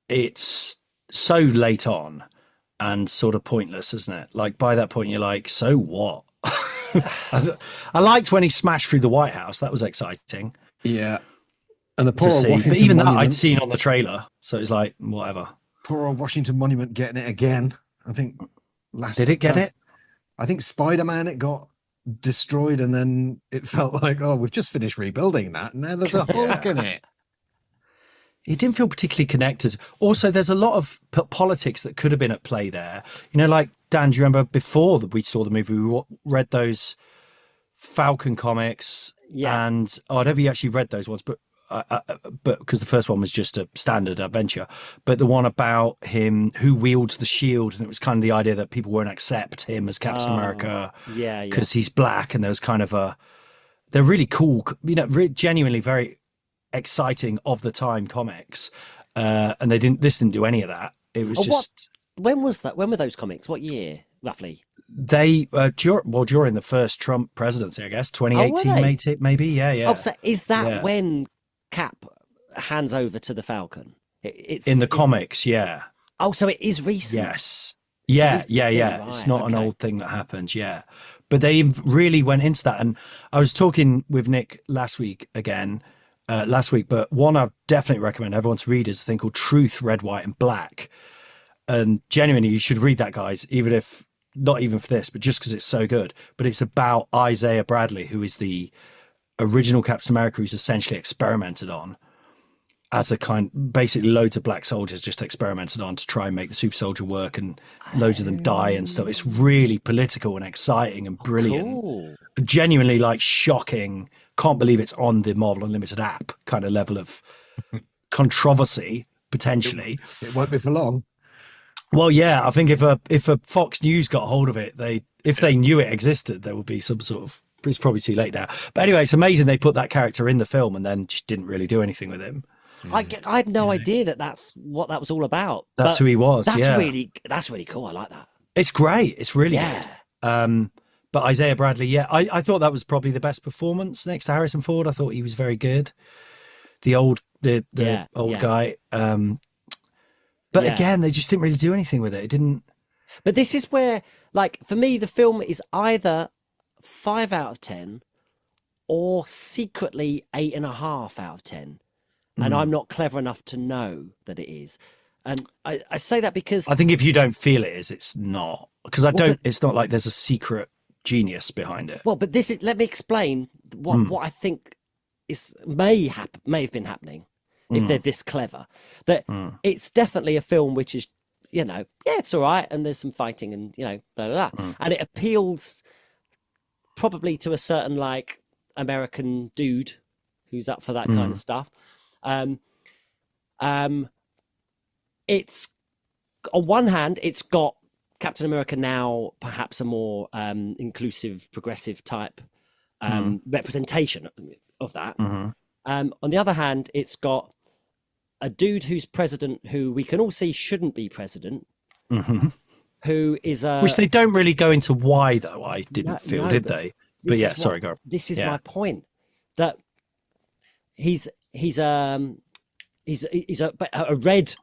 it's so late on and sort of pointless, isn't it? Like by that point, you're like, so what? I liked when he smashed through the White House. That was exciting Yeah. And the to poor old see. Washington But even that Monument, I'd seen on the trailer, so it's like whatever. poor old Washington Monument getting it again. I think Did it get it? I think Spider-Man, it got destroyed, and then it felt like, oh, we've just finished rebuilding that, and now there's a Hulk in it. It didn't feel particularly connected. Also, there's a lot of politics that could have been at play there. You know, like Dan, do you remember before that we saw the movie, we read those Falcon comics, and I don't know if you actually read those ones, but because the first one was just a standard adventure, but the one about him who wields the shield, and it was kind of the idea that people won't accept him as Captain America because he's black, and there was kind of they're really cool, you know, genuinely very exciting of the time comics, and this didn't do any of that. It was just when was that? When were those comics? What year roughly? They during the first Trump presidency, I guess 2018, maybe. Yeah. Oh, so is that when Cap hands over to the Falcon? It's in the comics, yeah. Oh, so it is recent. Yes. Yeah. Right, It's not an old thing that happened. Yeah, but they really went into that, and I was talking with Nick last week. But one I definitely recommend everyone to read is a thing called Truth, Red, White, and Black. And genuinely, you should read that, guys, even if not even for this, but just because it's so good. But it's about Isaiah Bradley, who is the original Captain America, who's essentially experimented on as basically loads of black soldiers just experimented on to try and make the super soldier work, and loads of them die and stuff. It's really political and exciting and brilliant. Cool. Genuinely like shocking. Can't believe it's on the Marvel Unlimited app kind of level of controversy, potentially. It won't be for long. Well, yeah, I think if a Fox News got hold of it, if they knew it existed, there would be some sort of. It's probably too late now. But anyway, it's amazing they put that character in the film and then just didn't really do anything with him. I had no idea that's what that was all about. That's who he was. That's really cool. I like that. It's great. It's really good. But Isaiah Bradley, I thought that was probably the best performance next to Harrison Ford. I thought he was very good. The old guy. But again, they just didn't really do anything with it. It didn't. But this is where, like, for me, the film is either 5 out of 10 or secretly 8.5 out of 10. And I'm not clever enough to know that it is. And I say that because I think if you don't feel it is, it's not. Because it's not like there's a secret genius behind it. Well, but let me explain what I think may have been happening if they're this clever. That it's definitely a film which is, you know, it's all right, and there's some fighting and, you know, blah, blah, blah. And it appeals probably to a certain, like, American dude who's up for that kind of stuff. It's on one hand, it's got Captain America now perhaps a more inclusive, progressive type representation of that. On the other hand, it's got a dude who's president who we can all see shouldn't be president, who is which they don't really go into why, though. I didn't feel, did they? But yeah, sorry, go. This is my point, that he's a red,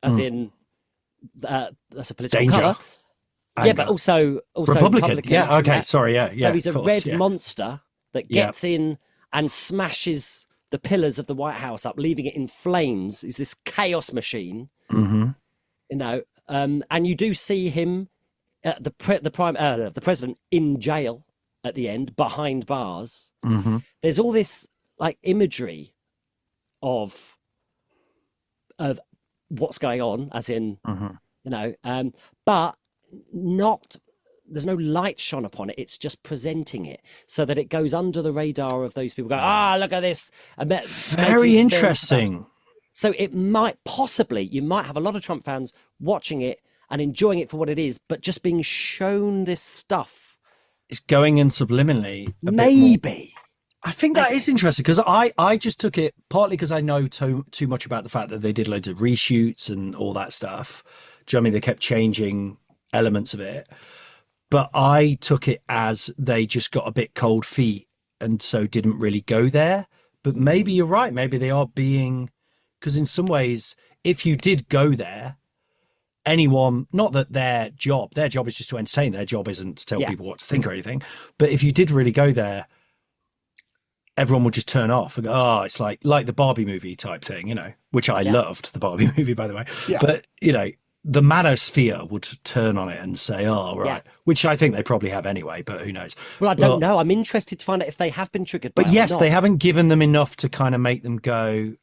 as in that's a political Danger. colour. Yeah, but also Republican. Yeah, okay, sorry, yeah. So he's a red monster that gets in and smashes the pillars of the White House up, leaving it in flames. He's this chaos machine, you know. And you do see him, the president, in jail at the end, behind bars. There's all this like imagery of what's going on, as in, you know, but not there's no light shone upon it. It's just presenting it so that it goes under the radar of those people. Go, look at this. Very interesting. So it might possibly, you might have a lot of Trump fans watching it and enjoying it for what it is, but just being shown this stuff. It's going in subliminally. Maybe. I think that is interesting because I just took it partly because I know too much about the fact that they did loads of reshoots and all that stuff. Do you know what I mean? They kept changing elements of it. But I took it as they just got a bit cold feet and so didn't really go there. But maybe you're right. Maybe they are being... Because in some ways, if you did go there, anyone, not that their job is just to entertain. Their job isn't to tell people what to think or anything. But if you did really go there, everyone would just turn off and go, oh, it's like the Barbie movie type thing, you know, which I loved, the Barbie movie, by the way. Yeah. But, you know, the manosphere would turn on it and say, oh, right, which I think they probably have anyway, but who knows? Well, I don't know. I'm interested to find out if they have been triggered by it. But yes, they haven't given them enough to kind of make them go...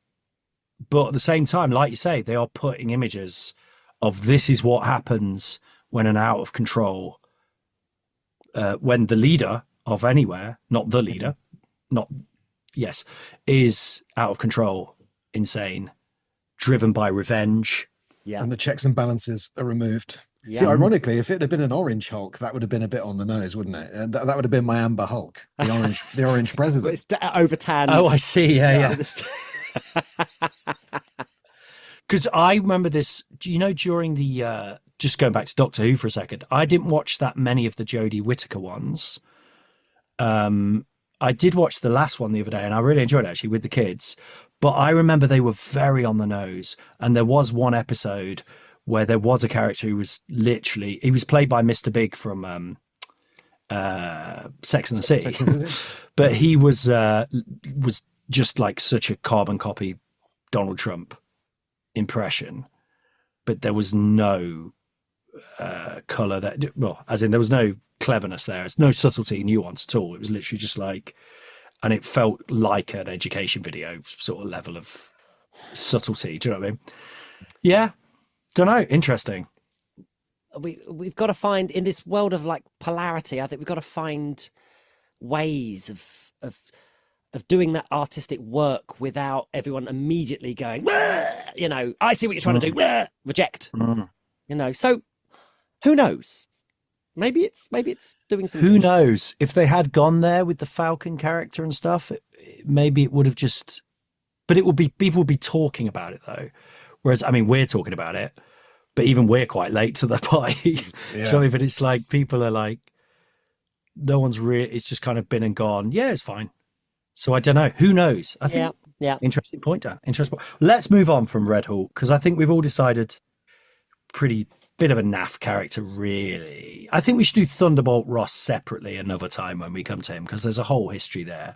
But at the same time, like you say, they are putting images of this is what happens when an out of control, when the leader of anywhere, not the leader, is out of control, insane, driven by revenge. Yeah. And the checks and balances are removed. Yeah. See, ironically, if it had been an orange Hulk, that would have been a bit on the nose, wouldn't it? That would have been my Amber Hulk, the orange president. Over tanned. Oh, I see. Yeah. Because I remember this, you know, during the just going back to Doctor Who for a second, I didn't watch that many of the Jodie Whittaker ones. I did watch the last one the other day and I really enjoyed it actually with the kids, but I remember they were very on the nose. And there was one episode where there was a character who was he was played by Mr. Big from Sex and the City, but he was just like such a carbon copy Donald Trump impression, but there was no color there was no cleverness there. It's no subtlety, nuance at all. It was literally just like, and it felt like an education video sort of level of subtlety. Do you know what I mean? Yeah. Don't know. Interesting. We've got to find, in this world of like polarity, I think we've got to find ways of doing that artistic work without everyone immediately going, you know, I see what you're trying to do, reject, you know. So who knows? Maybe it's doing some. Who knows? If they had gone there with the Falcon character and stuff, maybe it would have just. But it would be, people would be talking about it though. Whereas, I mean, we're talking about it, but even we're quite late to the party. Yeah. But it's like people are like, no one's really. It's just kind of been and gone. Yeah, it's fine. So I don't know. Who knows? I think. Yeah. Interesting point, Dan. Interesting point. Let's move on from Red Hulk because I think we've all decided pretty bit of a naff character, really. I think we should do Thunderbolt Ross separately another time when we come to him because there's a whole history there.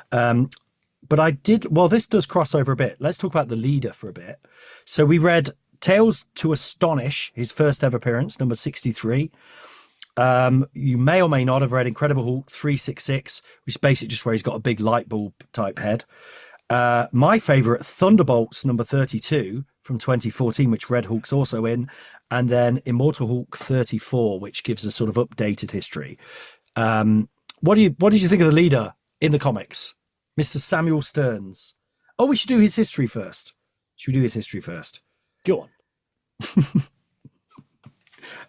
But this does cross over a bit. Let's talk about the leader for a bit. So we read Tales to Astonish, his first ever appearance, number 63. You may or may not have read Incredible Hulk 366, which is basically just where he's got a big light bulb type head. My favourite, Thunderbolts number 32 from 2014, which Red Hulk's also in. And then Immortal Hulk 34, which gives a sort of updated history. What did you think of the leader in the comics? Mr. Samuel Stearns. Oh, we should do his history first. Should we do his history first? Go on.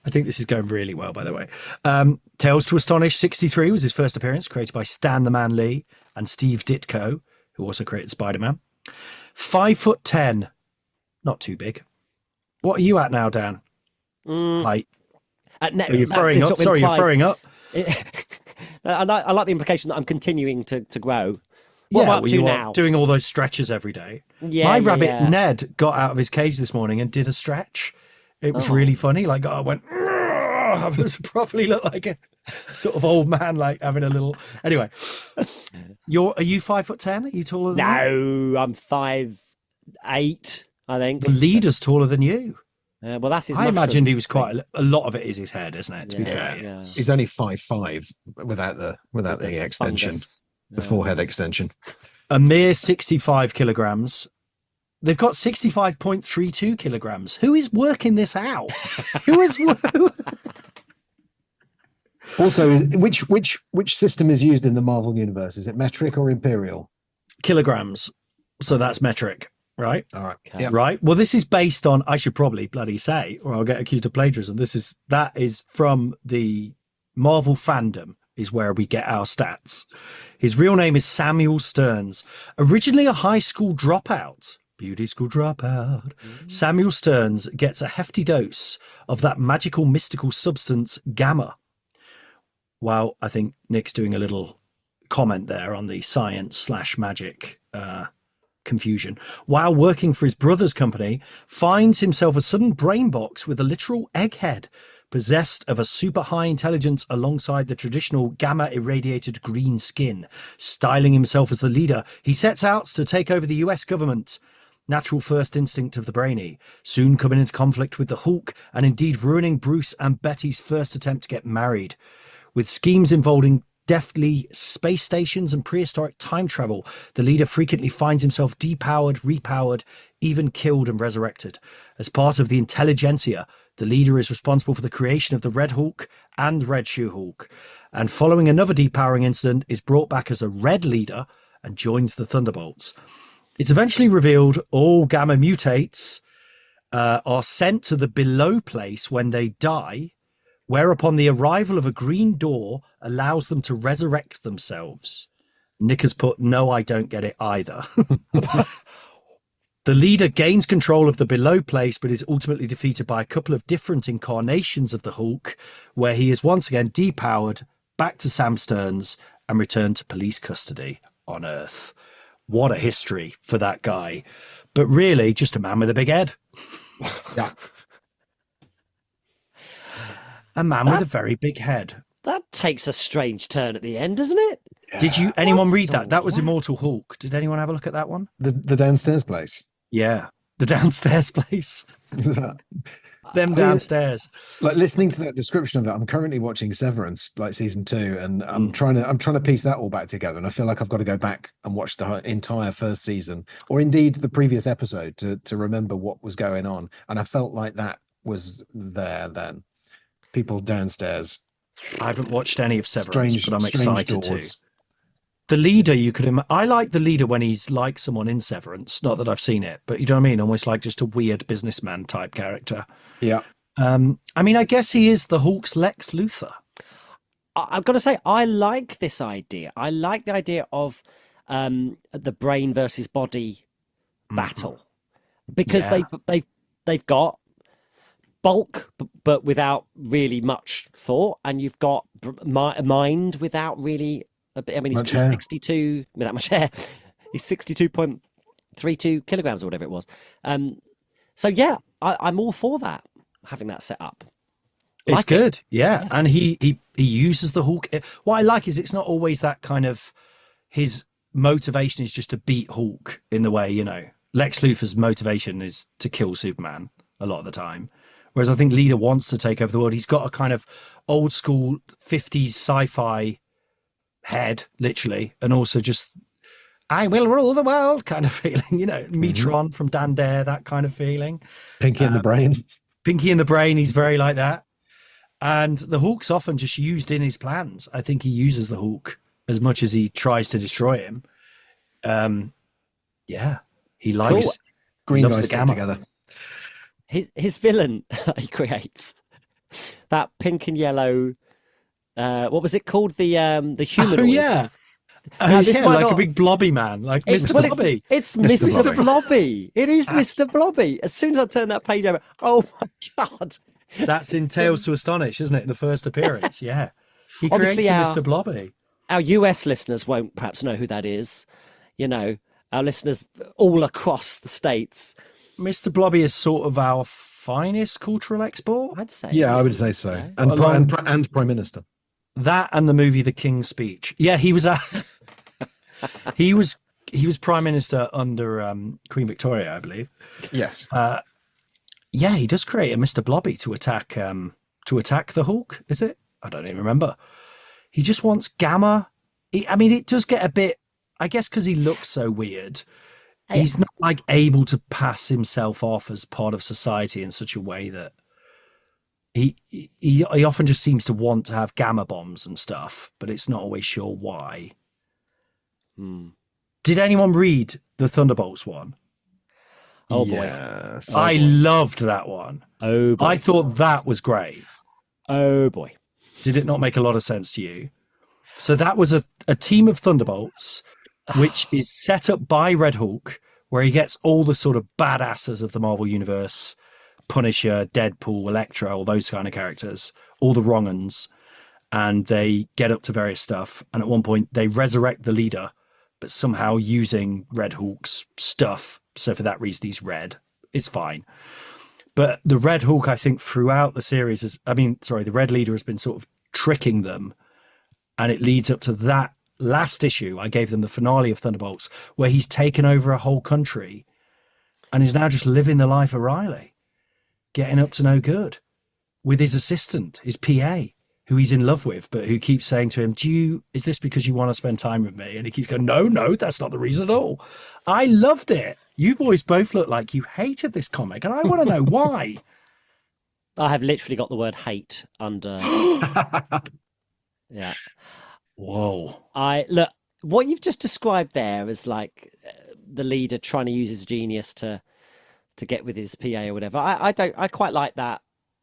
I think this is going really well, by the way. Tales to Astonish 63 was his first appearance, created by Stan the Man Lee and Steve Ditko, who also created Spider-Man. 5'10", not too big. What are you at now, Dan? Height. Are you throwing up? Sorry, you're throwing up. I like the implication that I'm continuing to grow. What am I up to now? Doing all those stretches every day. Yeah, my rabbit Ned got out of his cage this morning and did a stretch. It was really funny. Like I went, I was probably looked like a sort of old man, like having a little. Anyway, are you 5'10"? Are you taller than me? No, I'm 5'8", I think. The leader's taller than you. Well, that's his. I imagined he was quite. A lot of it is his head, isn't it? To be fair, he's only 5'5" without the extension, the forehead extension. A mere 65 kilograms. They've got 65.32 kilograms. Who is working this out? Also, which system is used in the Marvel universe? Is it metric or imperial? Kilograms. So that's metric, right? All right. Okay. Yeah. Right. Well, this is based on, I should probably bloody say, or I'll get accused of plagiarism. That is from the Marvel fandom, is where we get our stats. His real name is Samuel Stearns, originally a high school dropout. Beauty school dropout. Samuel Stearns gets a hefty dose of that magical, mystical substance gamma. Well, I think Nick's doing a little comment there on the science/magic confusion. While working for his brother's company, finds himself a sudden brain box with a literal egghead, possessed of a super high intelligence alongside the traditional gamma irradiated green skin. Styling himself as the leader, he sets out to take over the US government. Natural first instinct of the brainy, soon coming into conflict with the Hulk and indeed ruining Bruce and Betty's first attempt to get married. With schemes involving deftly space stations and prehistoric time travel, the leader frequently finds himself depowered, repowered, even killed and resurrected. As part of the intelligentsia, the leader is responsible for the creation of the Red Hulk and Red Shoe Hulk, and following another depowering incident is brought back as a Red leader and joins the Thunderbolts. It's eventually revealed all gamma mutates are sent to the below place when they die, whereupon the arrival of a green door allows them to resurrect themselves. Nick has put, no, I don't get it either. The leader gains control of the below place, but is ultimately defeated by a couple of different incarnations of the Hulk, where he is once again depowered, back to Sam Stearns, and returned to police custody on Earth. What a history for that guy. But really, just a man with a big head. Yeah. A man with a very big head. That takes a strange turn at the end, doesn't it? Did anyone What's read that? all That was that? Immortal Hulk. Did anyone have a look at that one? The downstairs place. Yeah. The downstairs place. Them downstairs. Like listening to that description of it, I'm currently watching Severance, like season 2, and I'm trying to piece that all back together. And I feel like I've got to go back and watch the entire first season, or indeed the previous episode, to remember what was going on. And I felt like that was there then. People downstairs. I haven't watched any of Severance, but I'm strange excited doors. to. The leader, you could I like the leader when he's like someone in Severance. Not that I've seen it, but you know what I mean? Almost like just a weird businessman type character. Yeah. I mean, I guess he is the Hulk's Lex Luthor. I've got to say, I like this idea. I like the idea of the brain versus body battle, because Yeah. they've got bulk, but without really much thought, and you've got mind without really. I mean, he's 62 without much hair. He's 62.32 kilograms or whatever it was. So yeah, I'm all for that. Having that set up. It's Like good, yeah. And he uses the Hulk. What I like is it's not always that kind of, his motivation is just to beat Hulk in the way, you know, Lex Luthor's motivation is to kill Superman a lot of the time. Whereas I think Leader wants to take over the world. He's got a kind of old school 50s sci-fi head, literally, and also just, I will rule the world kind of feeling, you know, Metron from Dan Dare, that kind of feeling. Pinky in the brain. Pinky in the brain, he's very like that. And the Hulk's often just used in his plans. I think he uses the Hulk as much as he tries to destroy him. Yeah, he likes Cool. Green loves guys the stick gamma. together. His villain he creates, that pink and yellow, what was it called? The humanoid. Oh, yeah. Now, this might like not- a big blobby man, like Mr. Blobby. It's Mr. Mr. Blobby. Blobby. It is Mr. Blobby. As soon as I turn that page over, oh my God. That's in Tales to Astonish, isn't it? In the first appearance, yeah. He Obviously, creates a Mr. Blobby. Our US listeners won't perhaps know who that is. You know, our listeners all across the States, Mr. Blobby is sort of our finest cultural export. I'd say. Yeah, I would say so. Okay. And Prime Minister. That and the movie The King's Speech. Yeah, he was he was Prime Minister under Queen Victoria, I believe. Yes. Yeah, he does create a Mr. Blobby to attack the Hulk, is it? I don't even remember. He just wants gamma. I mean, it does get a bit, I guess, because he looks so weird. He's not like able to pass himself off as part of society in such a way that he often just seems to want to have gamma bombs and stuff, but it's not always sure why. Did anyone read the Thunderbolts one? Oh boy. Yes. I loved that one. Oh boy. I thought that was great. Oh boy. Did it not make a lot of sense to you? So that was a team of Thunderbolts, which is set up by Red Hulk, where he gets all the sort of badasses of the Marvel Universe, Punisher, Deadpool, Elektra, all those kind of characters, all the wrong uns, and they get up to various stuff. And at one point, they resurrect the leader, but somehow using Red Hulk's stuff. So for that reason, he's red. It's fine. But the Red Hulk, I think, throughout the series the Red Leader has been sort of tricking them. And it leads up to that last issue. I gave them the finale of Thunderbolts, where he's taken over a whole country and is now just living the life of Riley, getting up to no good with his assistant, his PA, who he's in love with, but who keeps saying to him, is this because you want to spend time with me? And he keeps going, no, that's not the reason at all. I loved it. You boys both look like you hated this comic, and I want to know why. I have literally got the word hate under. Yeah. Whoa. Look, what you've just described there is like the leader trying to use his genius to get with his PA or whatever. I quite like that.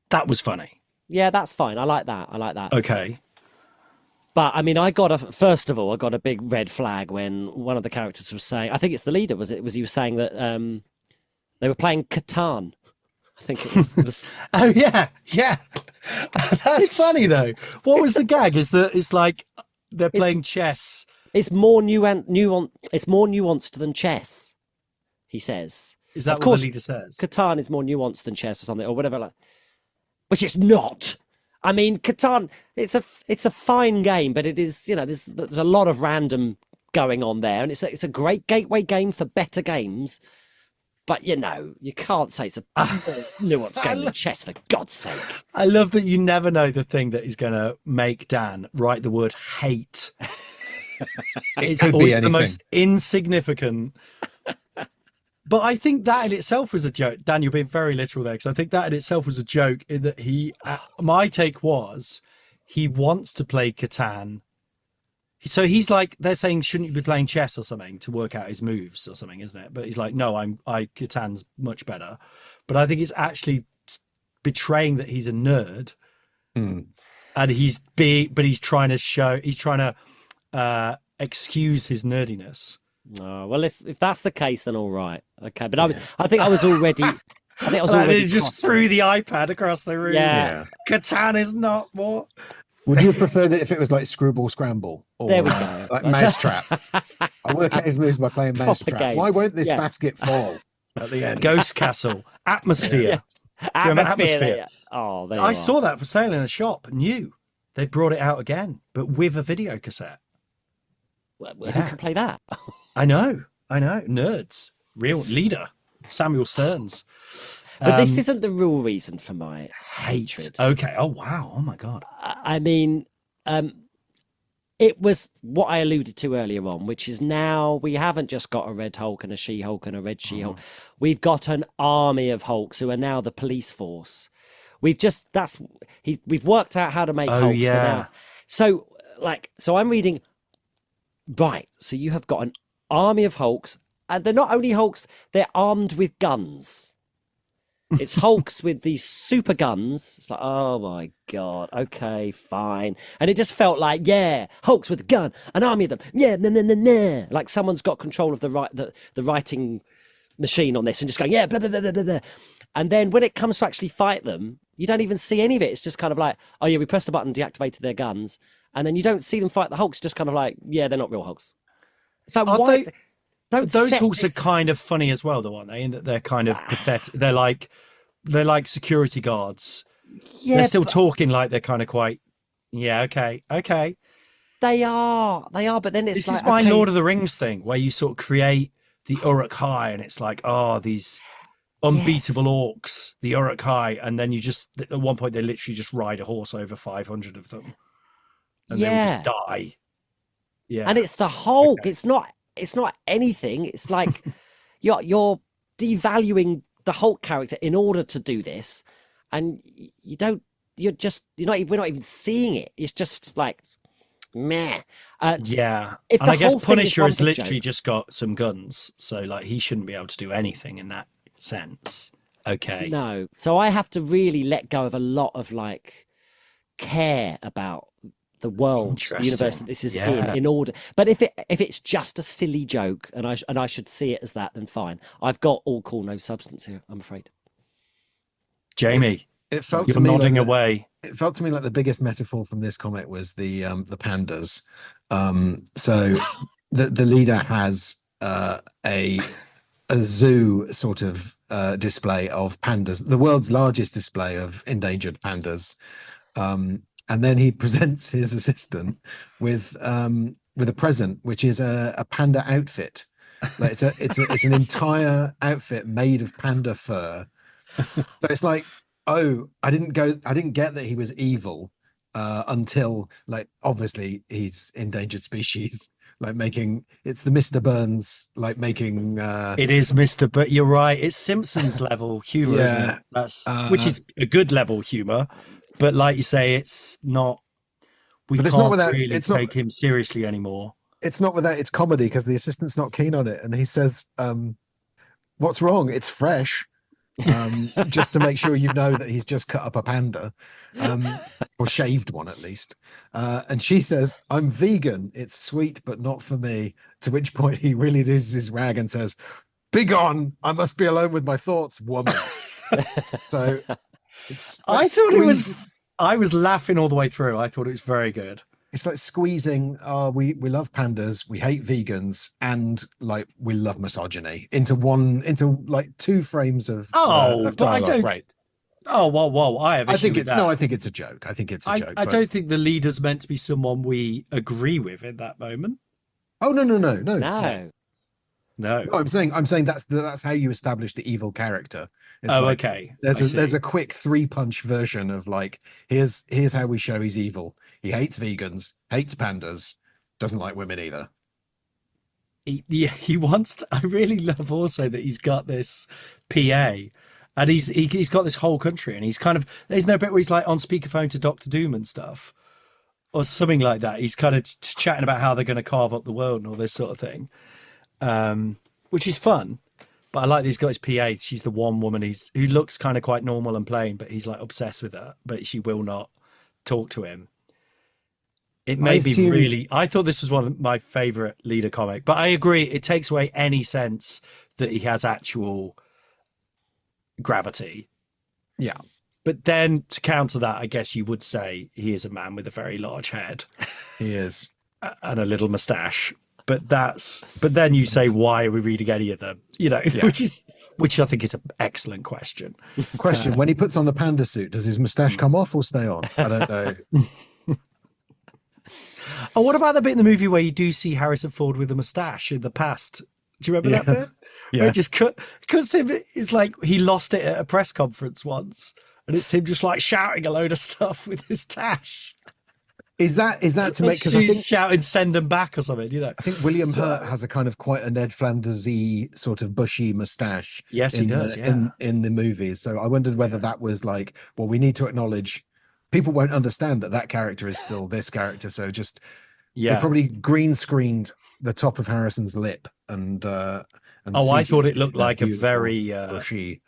That was funny. Yeah, that's fine. I like that. Okay. But I mean, first of all, I got a big red flag when one of the characters was saying, I think it's the leader, he was saying that they were playing Catan. I think it was. Oh yeah. That's funny though. What was the gag? Is that it's like they're playing chess. It's more It's more nuanced than chess. He says. Is that of what course, the leader says? Catan is more nuanced than chess or something or whatever. Like, which it's not. I mean, Catan. It's a fine game, but it is. There's a lot of random going on there, and it's a great gateway game for better games. But you can't say it's a nuanced game in chess, for God's sake. I love that you never know the thing that is going to make Dan write the word hate. It's always the most insignificant. But I think that in itself was a joke. Dan, you're being very literal there, because I think that in itself was a joke in that my take was he wants to play Catan. So he's like, they're saying, shouldn't you be playing chess or something to work out his moves or something, isn't it? But he's like, no, Catan's much better. But I think it's actually betraying that he's a nerd, and he's trying to excuse his nerdiness. Oh, well, if that's the case, then all right, okay. But I think I was already. They just threw the iPad across the room. Yeah. Catan is not more. Would you have preferred it if it was like Screwball Scramble? Or, there we go. Like Mousetrap. I work out his moves by playing Mousetrap. Why won't this basket fall at the end? Ghost Castle. Atmosphere. Yes. Do you remember Atmosphere? Oh, there I saw that for sale in a shop. New. They brought it out again, but with a video cassette. Well, who can play that? I know. Nerds. Real leader. Samuel Stearns. But this isn't the real reason for my hatred. Okay. Oh, wow. Oh, my God. I mean, it was what I alluded to earlier on, which is now we haven't just got a Red Hulk and a She-Hulk and a Red She-Hulk. We've got an army of Hulks who are now the police force. We've worked out how to make Hulks. Yeah. So I'm reading, right, so you have got an army of Hulks, and they're not only Hulks, they're armed with guns. It's Hulks with these super guns. It's like, oh my God, okay, fine. And it just felt like, yeah, Hulks with a gun, an army of them. Yeah, nah. Like someone's got control of the writing machine on this and just going, yeah, blah, blah, blah, blah, blah. And then when it comes to actually fight them, you don't even see any of it. It's just kind of like, oh yeah, we pressed the button, deactivated their guns. And then you don't see them fight the Hulks. Just kind of like, yeah, they're not real Hulks. So why... Those Hulks are kind of funny as well, though, aren't they? In that they're kind of pathetic. They're like security guards. Yeah, they're still talking like they're kind of quite. Yeah, okay. They are. But then it's this is my Lord of the Rings thing, where you sort of create the Uruk-hai, and it's like, these unbeatable orcs, the Uruk-hai, and then you just at one point they literally just ride a horse over 500 of them, and they will just die. Yeah, and it's the Hulk. Okay. It's not anything. It's like you're devaluing the Hulk character in order to do this, and you don't we're not even seeing it. It's just like meh. Yeah, If and the I guess whole thing is Punisher one has big literally joke- just got some guns, so like he shouldn't be able to do anything in that sense. Okay. No, so I have to really let go of a lot of like care about the world, the universe Interesting. that this is Yeah. in order. But if it's just a silly joke and I should see it as that, then fine. I've got all call no substance here, I'm afraid. Jamie, It felt you're to me nodding like away. it felt to me like the biggest metaphor from this comic was the pandas. So the leader has a zoo sort of display of pandas, the world's largest display of endangered pandas. And then he presents his assistant with a present, which is a panda outfit. Like it's an entire outfit made of panda fur. So it's like, oh, I didn't get that he was evil until, like, obviously he's endangered species. Like it's the Mr. Burns, like making It is Mr. But you're right. It's Simpsons level humor, isn't Yeah. it? That's which is a good level humor, but like you say, it's not. We But can't it's not without- really it's not- take him seriously anymore. it's not without its comedy, because the assistant's not keen on it, and he says, what's wrong? It's fresh. Just to make sure you know that he's just cut up a panda, or shaved one at least. And she says, I'm vegan. It's sweet, but not for me. To which point he really loses his rag and says, begone. I must be alone with my thoughts, woman. So it's I like thought it was. I was laughing all the way through. I thought it was very good. it's like squeezing we love pandas, we hate vegans, and like we love misogyny into like 2 frames of of but I dialogue. don't. Right. Oh, whoa! I have. I issue think with it's that. no, I think it's a joke. I think it's a joke. I but- don't think the leader's meant to be someone we agree with in that moment. Oh no. No. No. No, I'm saying that's how you establish the evil character. It's Oh, like, okay. There's a quick 3-punch version of like, here's how we show he's evil. He hates vegans, hates pandas, doesn't like women either. He wants to. I really love also that he's got this PA, and he's got this whole country, and he's kind of, there's no bit where he's like on speakerphone to Doctor Doom and stuff, or something like that. He's kind of chatting about how they're going to carve up the world and all this sort of thing, which is fun. But I like that he's got his PA. She's the one woman who looks kind of quite normal and plain, but he's like obsessed with her, but she will not talk to him. It may be really. I thought this was one of my favorite leader comic, but I agree. It takes away any sense that he has actual gravity. Yeah. But then to counter that, I guess you would say he is a man with a very large head He is. and a little mustache. But then you say, why are we reading any of them? You know, Yeah. which I think is an excellent question. Question: when he puts on the panda suit, does his mustache come off or stay on? I don't know. Oh, what about the bit in the movie where you do see Harrison Ford with a mustache in the past? Do you remember that bit? Yeah. Where it just because it's like he lost it at a press conference once, and it's him just like shouting a load of stuff with his tash. Is that to make, because I She's think shouting "send them back" or something, you know? I think William So- Hurt has a kind of quite a Ned Flanders-y sort of bushy mustache. Yes, he does. In the movies. So I wondered whether that was like, well, we need to acknowledge people won't understand that character is still this character. So just they probably green screened the top of Harrison's lip and Oh, I thought it CG'd looked that like a beautiful very. bushy.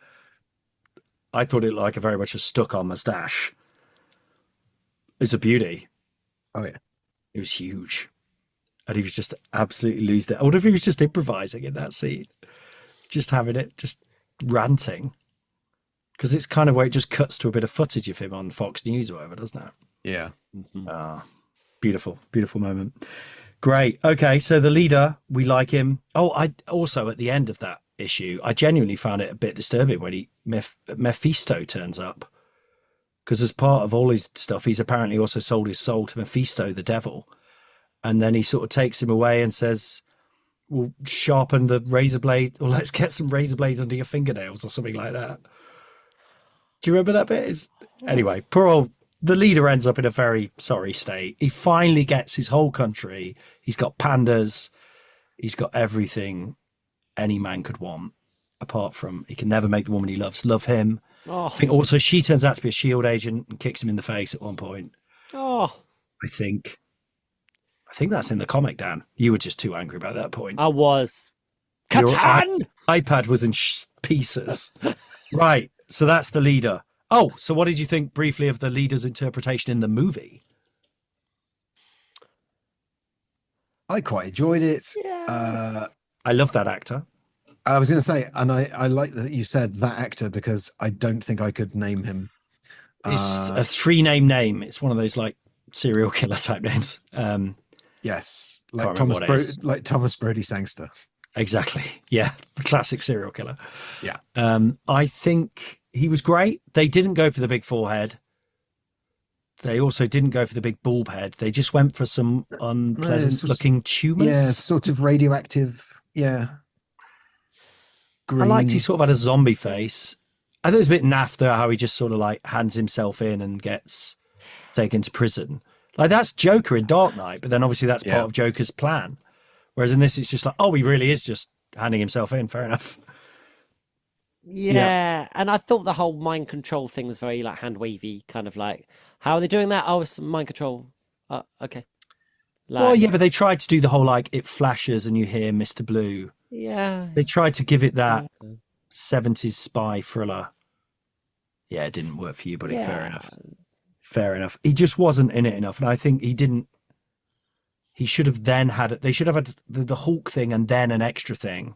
I thought it looked like a very much a stuck-on mustache. It's a beauty. Oh yeah. It was huge. And he was just absolutely losing it. I wonder if he was just improvising in that scene. Just having it, just ranting. Because it's kind of where it just cuts to a bit of footage of him on Fox News or whatever, doesn't it? Yeah. Ah, beautiful, beautiful moment. Great. Okay, so the leader, we like him. Oh, I also, at the end of that issue, I genuinely found it a bit disturbing when Mephisto turns up. Because as part of all his stuff, he's apparently also sold his soul to Mephisto, the devil. And then he sort of takes him away and says, we'll sharpen the razor blade, or let's get some razor blades under your fingernails or something like that. Do you remember that bit? Anyway, poor old, the leader ends up in a very sorry state. He finally gets his whole country. He's got pandas. He's got everything any man could want, apart from he can never make the woman he loves love him. Oh, I think also she turns out to be a SHIELD agent and kicks him in the face at one point. oh, I think that's in the comic, Dan. You were just too angry about that point. I was. Your Catan! iPad was in pieces. Right. So that's the leader. Oh, so what did you think briefly of the leader's interpretation in the movie? I quite enjoyed it. Yeah. I love that actor. I was going to say, and I like that you said that actor because I don't think I could name him. It's a 3-name. It's one of those like serial killer type names. Yes, Can't like Thomas Brody Sangster. Exactly. Yeah. Classic serial killer. Yeah. I think he was great. They didn't go for the big forehead. They also didn't go for the big bulb head. They just went for some unpleasant looking tumors. Yeah, sort of radioactive. Yeah. Green. I liked he sort of had a zombie face. I thought it was a bit naff though, how he just sort of like hands himself in and gets taken to prison. Like that's Joker in Dark Knight, but then obviously that's part of Joker's plan. Whereas in this, it's just like, oh, he really is just handing himself in. Fair enough. Yeah, and I thought the whole mind control thing was very like hand wavy, kind of like, how are they doing that? Oh, it's mind control. Okay. Like, Well, yeah, but they tried to do the whole like it flashes and you hear Mr. Blue. yeah. They tried to give it that 70s spy thriller. Yeah, it didn't work for you, buddy. Fair enough. Fair enough. He just wasn't in it enough, and I think he didn't. He should have then had it. They should have had the Hulk thing and then an extra thing.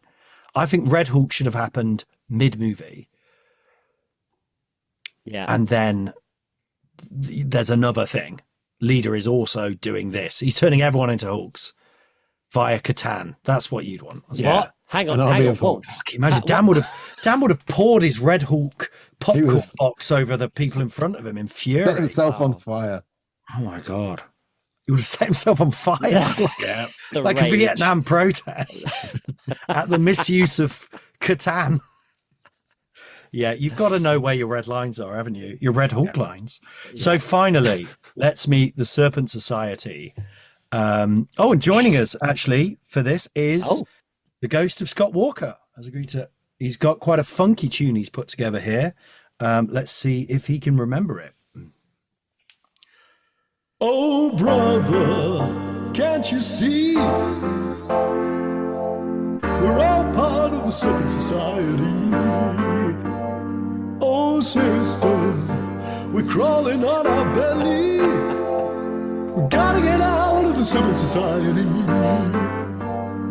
I think Red Hulk should have happened mid-movie. Yeah. And then there's another thing. Leader is also doing this. He's turning everyone into Hulks via Catan. That's what you'd want. What? Hang on, An hang army on. of Whoa. Hulks. Can you imagine? Dan would have poured his Red Hulk popcorn box over the people in front of him in fury. Set himself on fire. Oh my God. He would have set himself on fire. Yeah. The Like a rage. Vietnam protest at the misuse of Catan. Yeah, you've got to know where your red lines are, haven't you? Your Red Hulk lines. So finally, let's meet the Serpent Society. And joining us actually for this is the ghost of Scott Walker. Has agreed to. He's got quite a funky tune he's put together here. Let's see if he can remember it. Oh, brother, can't you see? We're all part of the Serpent Society. Oh, sister, we're crawling on our belly. We gotta get out of the Serpent Society.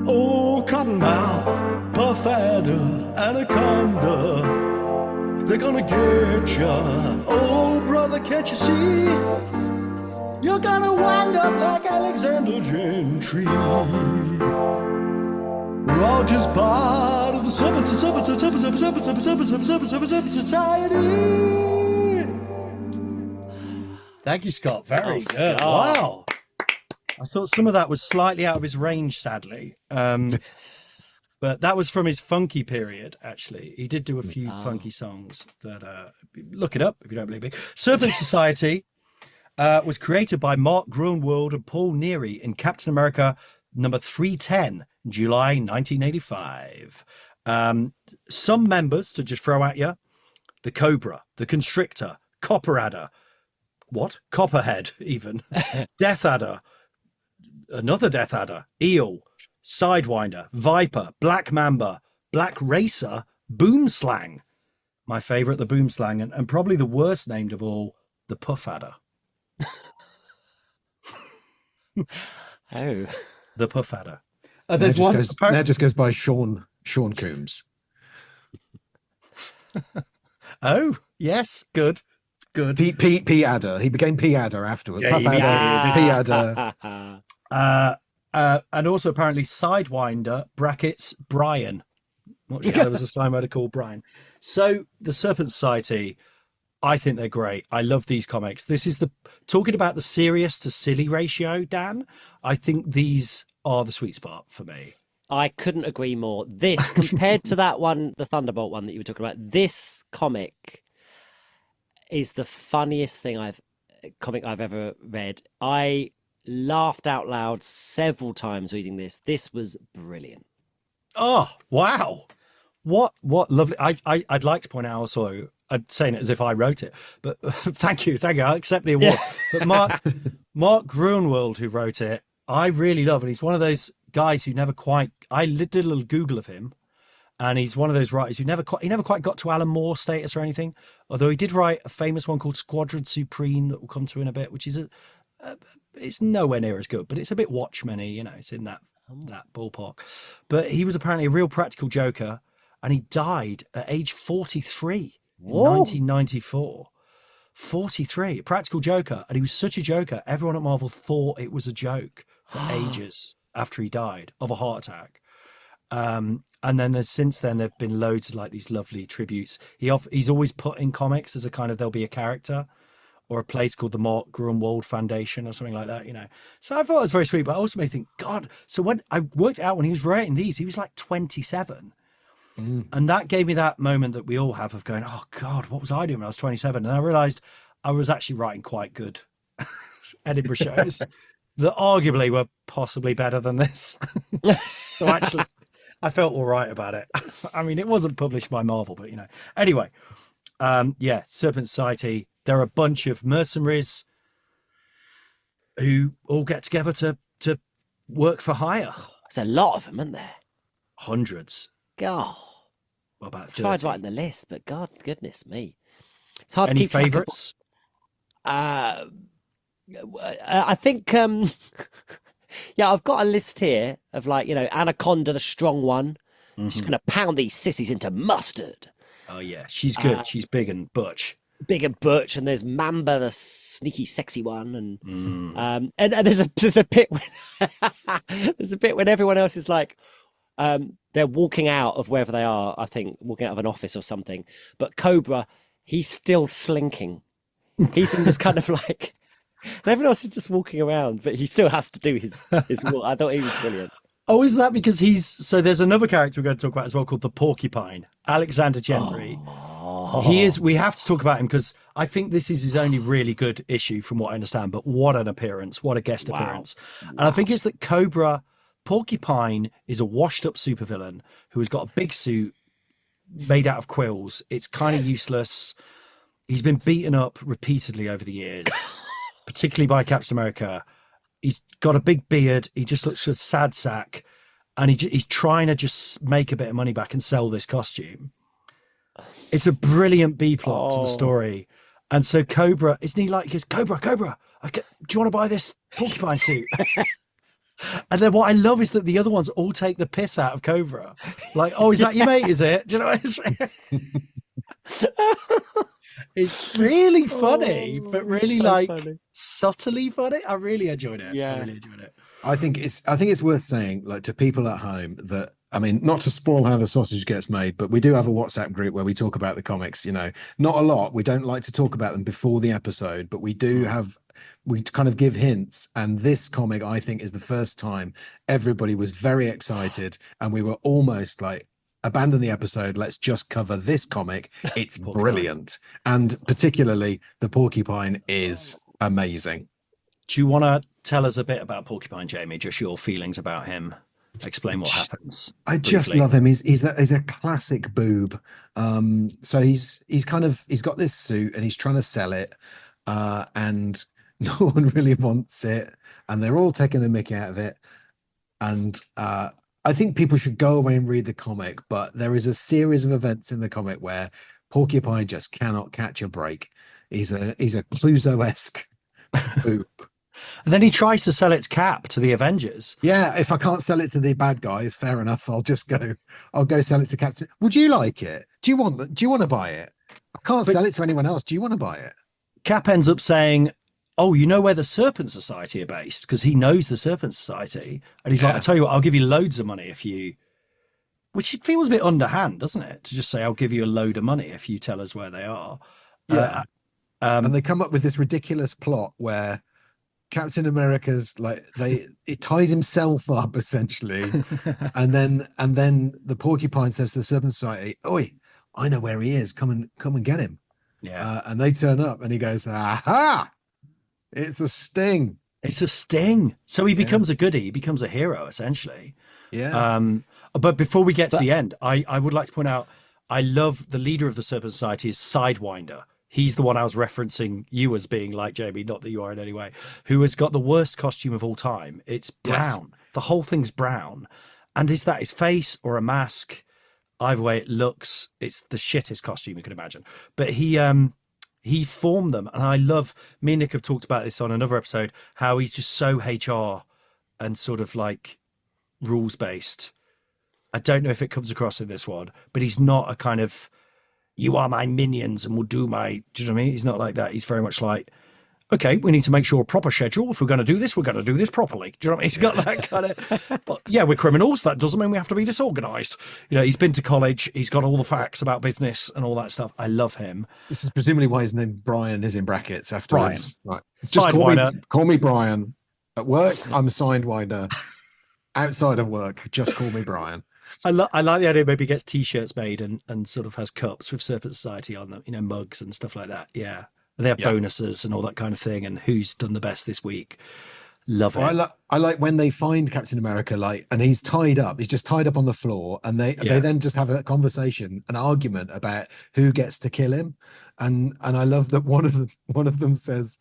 Oh, Cottonmouth, Puff Adder, Anaconda, they're gonna get ya. Oh, brother, can't you see? You're gonna wind up like Alexander Gentry. We're all just part of the Serpent Society. Thank you, Scott. Very good. Scott. Wow. I thought some of that was slightly out of his range, sadly. But that was from his funky period, actually. He did do a few funky songs that, look it up if you don't believe me. Serpent Society was created by Mark Gruenwald and Paul Neary in Captain America number 310, July 1985. Some members, to just throw at you, the Cobra, the Constrictor, Copper Adder, Copperhead even, Death Adder, another Death Adder, Eel, Sidewinder, Viper, Black Mamba, Black Racer, Boomslang. My favourite, the Boomslang, and probably the worst named of all, the Puff Adder. Oh. The Puff Adder. That just goes by Sean Coombs. Oh, yes, good. P Adder. He became P Adder afterwards. Yeah, Puff he Adder, P Adder. And also apparently Sidewinder brackets Brian. Not sure there was a Sidewinder called Brian. So the Serpent Society, I think they're great. I love these comics. This is talking about the serious to silly ratio, Dan. I think these are the sweet spot for me. I couldn't agree more. This, compared to that one, the Thunderbolt one that you were talking about, this comic is the funniest comic I've ever read. I laughed out loud several times reading this. This was brilliant. Oh, wow. What lovely. I'd like to point out also, I'm saying it as if I wrote it, but thank you. I'll accept the award. But Mark Gruenwald, who wrote it, I really love, and he's one of those guys who never quite. I did a little Google of him, and he's one of those writers who never quite got to Alan Moore status or anything. Although he did write a famous one called Squadron Supreme that we'll come to in a bit, which is it's nowhere near as good, but it's a bit Watchmen-y, you know, it's in that ballpark. But he was apparently a real practical joker, and he died at age 43 in 1994. 43, a practical joker, and he was such a joker, everyone at Marvel thought it was a joke for ages after he died of a heart attack. And then since then there've been loads of like these lovely tributes. He's always put in comics as a kind of, there'll be a character or a place called the Mark Gruenwald Foundation or something like that, you know. So I thought it was very sweet, but I also made me think, God, so when I worked out when he was writing these, he was like 27. And that gave me that moment that we all have of going, oh God, what was I doing when I was 27? And I realized I was actually writing quite good Edinburgh shows that arguably were possibly better than this. So actually, I felt all right about it. I mean, it wasn't published by Marvel, but you know. Anyway, Serpent Society. There are a bunch of mercenaries who all get together to work for hire. There's a lot of them, isn't there? Hundreds. God. Well, about 30. Tried writing the list, but God, goodness me. It's hard Any to keep track of- favourites? I think, yeah, I've got a list here of like, you know, Anaconda, the strong one. She's going to pound these sissies into mustard. Oh, yeah. She's good. She's big and butch. Big and butch, and there's Mamba, the sneaky, sexy one, and there's a bit when there's a bit when everyone else is like, they're walking out of wherever they are. I think walking out of an office or something. But Cobra, he's still slinking. He's in this kind of like, and everyone else is just walking around, but he still has to do his walk. I thought he was brilliant. Oh, is that because so there's another character we're going to talk about as well called the Porcupine, Alexander Gentry. We have to talk about him because I think this is his only really good issue from what I understand, but what an appearance, what a guest appearance. And I think it's that Porcupine is a washed up supervillain who has got a big suit made out of quills. It's kind of useless. He's been beaten up repeatedly over the years, particularly by Captain America. He's got a big beard. He just looks like a sad sack. And he's trying to just make a bit of money back and sell this costume. It's a brilliant B plot to the story. And so Cobra, isn't he like, he goes, Cobra, do you want to buy this porcupine suit? And then what I love is that the other ones all take the piss out of Cobra. Like, oh, is that your mate, is it? Do you know what it's really funny, but really so like funny. Subtly funny. I really enjoyed it. Yeah. I really enjoyed it. I think it's worth saying, like, to people at home that, I mean, not to spoil how the sausage gets made, but we do have a WhatsApp group where we talk about the comics, you know, not a lot. We don't like to talk about them before the episode, but we kind of give hints. And this comic, I think, is the first time everybody was very excited. And we were almost like, abandon the episode. Let's just cover this comic. It's brilliant. And particularly the Porcupine is amazing. Do you want to tell us a bit about Porcupine, Jamie? Just your feelings about him. Explain what happens. I just love him. He's a classic boob. So he's got this suit and he's trying to sell it, and no one really wants it, and they're all taking the mickey out of it. And I think people should go away and read the comic, but there is a series of events in the comic where Porcupine just cannot catch a break. He's a Clouseau-esque boob. And then he tries to sell its cap to the Avengers. Yeah, if I can't sell it to the bad guys, fair enough. I'll go sell it to Captain. Would you like it? Do you want to buy it? I can't sell it to anyone else. Do you want to buy it? Cap ends up saying, oh, you know where the Serpent Society are based? Because he knows the Serpent Society. And he's like, I tell you what, I'll give you loads of money if you... Which it feels a bit underhand, doesn't it? To just say, I'll give you a load of money if you tell us where they are. Yeah. And they come up with this ridiculous plot where Captain America's it ties himself up essentially, and then the Porcupine says to the Serpent Society, "Oi, I know where he is. Come and get him." Yeah, and they turn up, and he goes, "Aha! It's a sting. It's a sting." So he becomes a goodie. He becomes a hero essentially. Yeah. But before we get to the end, I would like to point out I love the leader of the Serpent Society is Sidewinder. He's the one I was referencing you as being like, Jamie, not that you are in any way, who has got the worst costume of all time. It's brown. Yes. The whole thing's brown. And is that his face or a mask? Either way it looks, it's the shittest costume you can imagine. But he formed them. And I love, me and Nick have talked about this on another episode, how he's just so HR and sort of like rules-based. I don't know if it comes across in this one, but he's not a kind of, you are my minions and will do my, do you know what I mean? He's not like that. He's very much like, okay, we need to make sure a proper schedule. If we're going to do this, we're going to do this properly. Do you know what I mean? He's got that kind of, but yeah, we're criminals. That doesn't mean we have to be disorganized. You know, he's been to college. He's got all the facts about business and all that stuff. I love him. This is presumably why his name Brian is in brackets afterwards. Brian. Right. Just call me Brian. At work, I'm Sidewinder. Outside of work, just call me Brian. I like the idea maybe he gets T-shirts made and sort of has cups with Serpent Society on them, you know, mugs and stuff like that. Yeah. They have bonuses and all that kind of thing, and who's done the best this week. Love it. I like when they find Captain America, like, and he's tied up. He's just tied up on the floor, and they then just have a conversation, an argument about who gets to kill him. And I love that one of them says,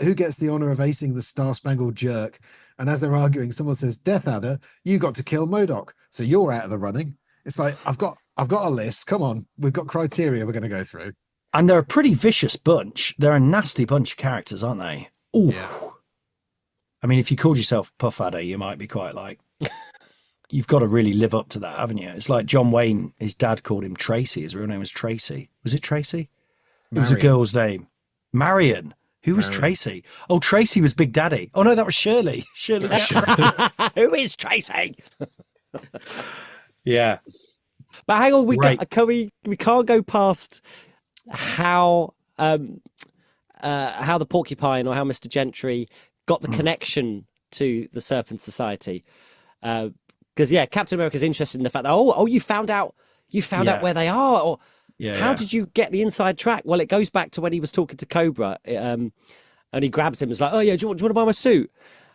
"Who gets the honor of acing the Star Spangled Jerk?" And as they're arguing, someone says, "Death Adder, you got to kill MODOK, so you're out of the running." It's like I've got a list. Come on, we've got criteria we're going to go through. And they're a pretty vicious bunch. They're a nasty bunch of characters, aren't they? Ooh. Yeah. I mean, if you called yourself Puff Adder, you might be quite like, you've got to really live up to that, haven't you? It's like John Wayne, his dad called him Tracy. His real name was Tracy. Was it Tracy? Marion. It was a girl's name. Marion. Who was Tracy? Oh, Tracy was Big Daddy. Oh, no, that was Shirley. Shirley. Who is Tracy? Yeah. But hang on, we can't go past how the Porcupine or how Mr. Gentry got the connection to the Serpent Society. Because Captain America's interested in the fact that you found out where they are, or how did you get the inside track? Well, it goes back to when he was talking to Cobra, and he grabs him and is like, "Oh yeah, do you want to buy my suit?"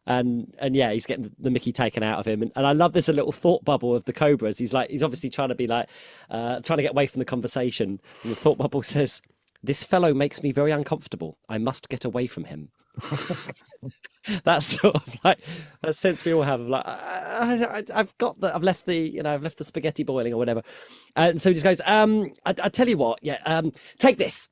And he's getting the Mickey taken out of him, and I love this a little thought bubble of the Cobras. He's obviously trying to be like trying to get away from the conversation, and the thought bubble says, "This fellow makes me very uncomfortable. I must get away from him." That's sort of like that sense we all have of like I've left the spaghetti boiling or whatever, and so he just goes, I tell you what, take this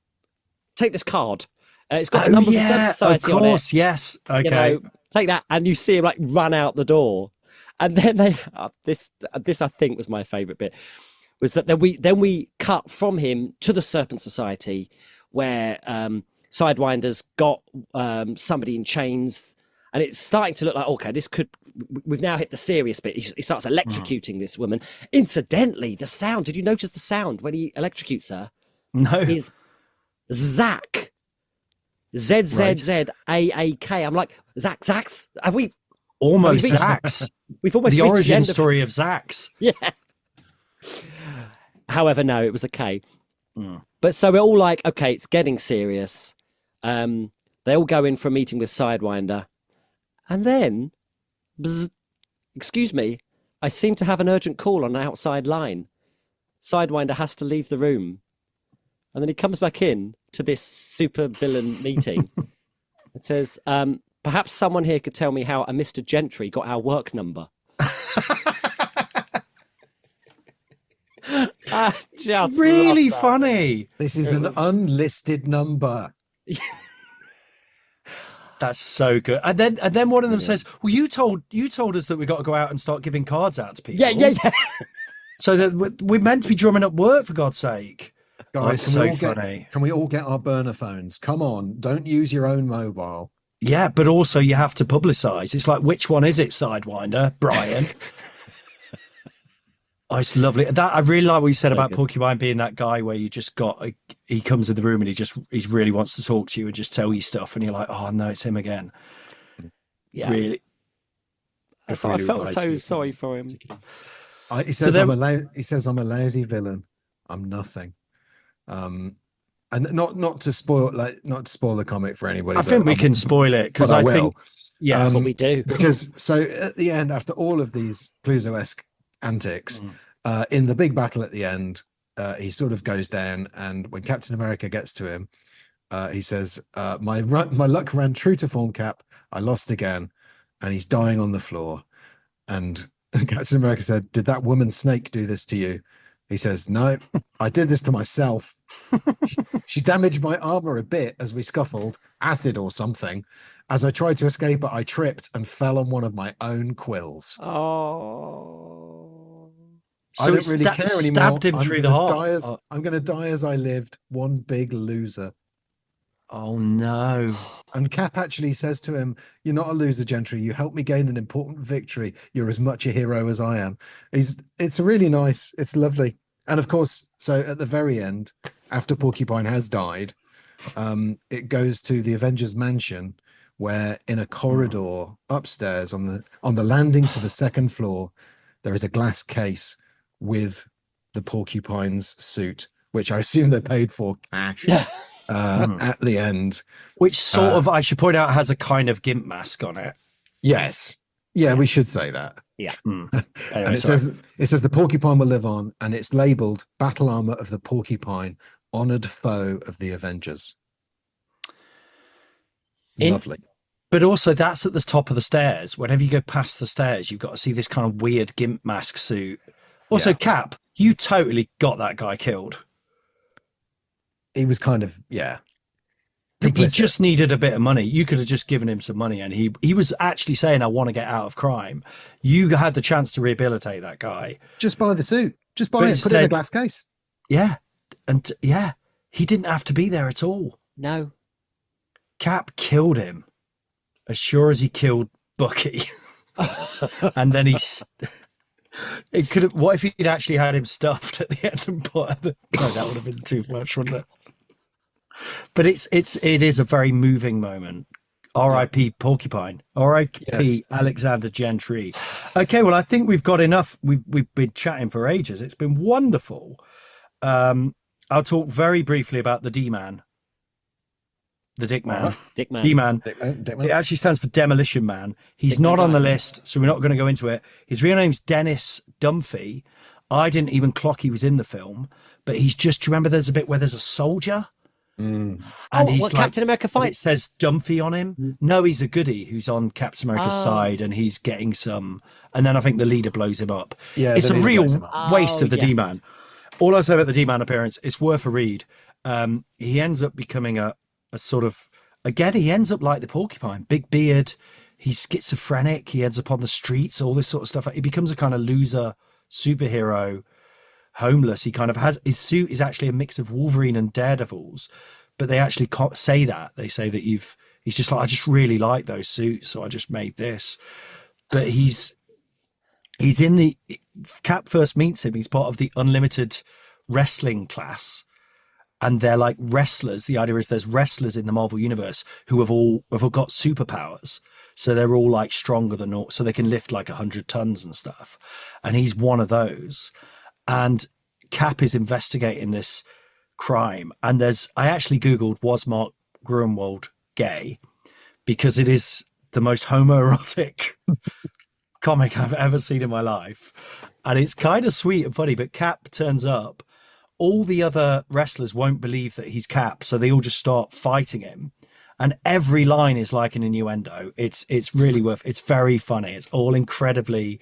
card. It's got a number of the Serpent Society on it. Yes, okay. You know, take that, and you see him like run out the door, and then they this I think was my favourite bit, was that then we cut from him to the Serpent Society, where Sidewinder's got somebody in chains, and it's starting to look like, okay, we've now hit the serious bit. He starts electrocuting this woman. Incidentally, the sound, did you notice the sound when he electrocutes her? No. Is Zzzax. Zzzaak. I'm like, Zzzax? Have we almost Zzzax? We've almost the reached origin the end story of Zzzax. Yeah. However, no, it was a K. But so we're all like, okay, it's getting serious. They all go in for a meeting with Sidewinder, and then, excuse me, I seem to have an urgent call on an outside line. Sidewinder has to leave the room, and then he comes back in to this super villain meeting. It says, perhaps someone here could tell me how a Mr. Gentry got our work number. Just really funny. This is an unlisted number. That's so good. And then one of them says, "Well, you told us that we got to go out and start giving cards out to people." Yeah. So that we're meant to be drumming up work, for God's sake. Guys, can we all get our burner phones? Come on, don't use your own mobile. Yeah, but also you have to publicise. It's like, which one is it, Sidewinder, Brian? Oh, it's lovely. That I really like what you said about Porcupine being that guy where you just he comes in the room and he really wants to talk to you and just tell you stuff, and you're like, oh no, it's him again. Yeah, really. So I felt so sorry for him. He says I'm a lousy villain. I'm nothing. And not to spoil the comic for anybody. I think we can spoil it because I think that's what we do. Because so at the end, after all of these Clouseau-esque antics, in the big battle at the end, he sort of goes down, and when Captain America gets to him, he says, my luck ran true to form, Cap. I lost again. And he's dying on the floor. And Captain America said, did that woman snake do this to you? He says, no, I did this to myself. She damaged my armor a bit as we scuffled, acid or something. As I tried to escape it, I tripped and fell on one of my own quills. Oh. I don't really care anymore. Stabbed him through the heart. I'm going to die as I lived, one big loser. Oh, no. And Cap actually says to him, you're not a loser, Gentry. You helped me gain an important victory. You're as much a hero as I am. It's really nice. It's lovely. And of course, so at the very end, after Porcupine has died, it goes to the Avengers mansion, where in a corridor upstairs on the landing to the second floor, there is a glass case with the Porcupine's suit, which I assume they paid for cash. At the end, which sort of, I should point out, has a kind of gimp mask on it. Yes, yeah, we should say that. Yeah. Anyway, And it says the Porcupine will live on, and it's labeled Battle Armor of the Porcupine, honored foe of the Avengers. Lovely. But also, that's at the top of the stairs. Whenever you go past the stairs, you've got to see this kind of weird gimp mask suit. Also, Cap, you totally got that guy killed. He was kind of, yeah. He just needed a bit of money. You could have just given him some money, and he was actually saying, I want to get out of crime. You had the chance to rehabilitate that guy. Just buy the suit. Just buy it. Put it in a glass case. Yeah. And he didn't have to be there at all. No. Cap killed him as sure as he killed Bucky. And then it could have, what if he'd actually had him stuffed at the end and put no, that would have been too much, wouldn't it? But it is a very moving moment. R.I.P. Porcupine. R.I.P. Alexander Gentry. Okay, well, I think we've got enough. We've been chatting for ages. It's been wonderful. I'll talk very briefly about the D-Man. The Dick Man. Dick Man. D-Man. Dick Man. It actually stands for Demolition Man. He's Dick not Man on the list, so we're not going to go into it. His real name's Dennis Dunphy. I didn't even clock he was in the film, but he's just, do you remember there's a bit where there's a soldier? Mm. And he's what like, Captain America fights? It says Dunphy on him. No, he's a goodie who's on Captain America's side, and he's getting some, and then I think the leader blows him up. Yeah, it's a real waste of the D-Man. All I'll say about the D-Man appearance, it's worth a read. He ends up becoming a sort of, again, he ends up like the Porcupine, big beard, he's schizophrenic, he ends up on the streets, all this sort of stuff. He becomes a kind of loser superhero, homeless. He kind of has, his suit is actually a mix of Wolverine and Daredevil's, but they actually say that. They say that he's just like, I just really like those suits, so I just made this. But he's in the, Cap first meets him, he's part of the unlimited wrestling class. And they're like wrestlers. The idea is there's wrestlers in the Marvel universe who have all got superpowers. So they're all like stronger than all, so they can lift like 100 tons and stuff. And he's one of those. And Cap is investigating this crime. And I actually Googled, was Mark Gruenwald gay? Because it is the most homoerotic comic I've ever seen in my life. And it's kind of sweet and funny, but Cap turns up. All the other wrestlers won't believe that he's Cap, so they all just start fighting him. And every line is like an innuendo. It's really it's very funny. It's all incredibly.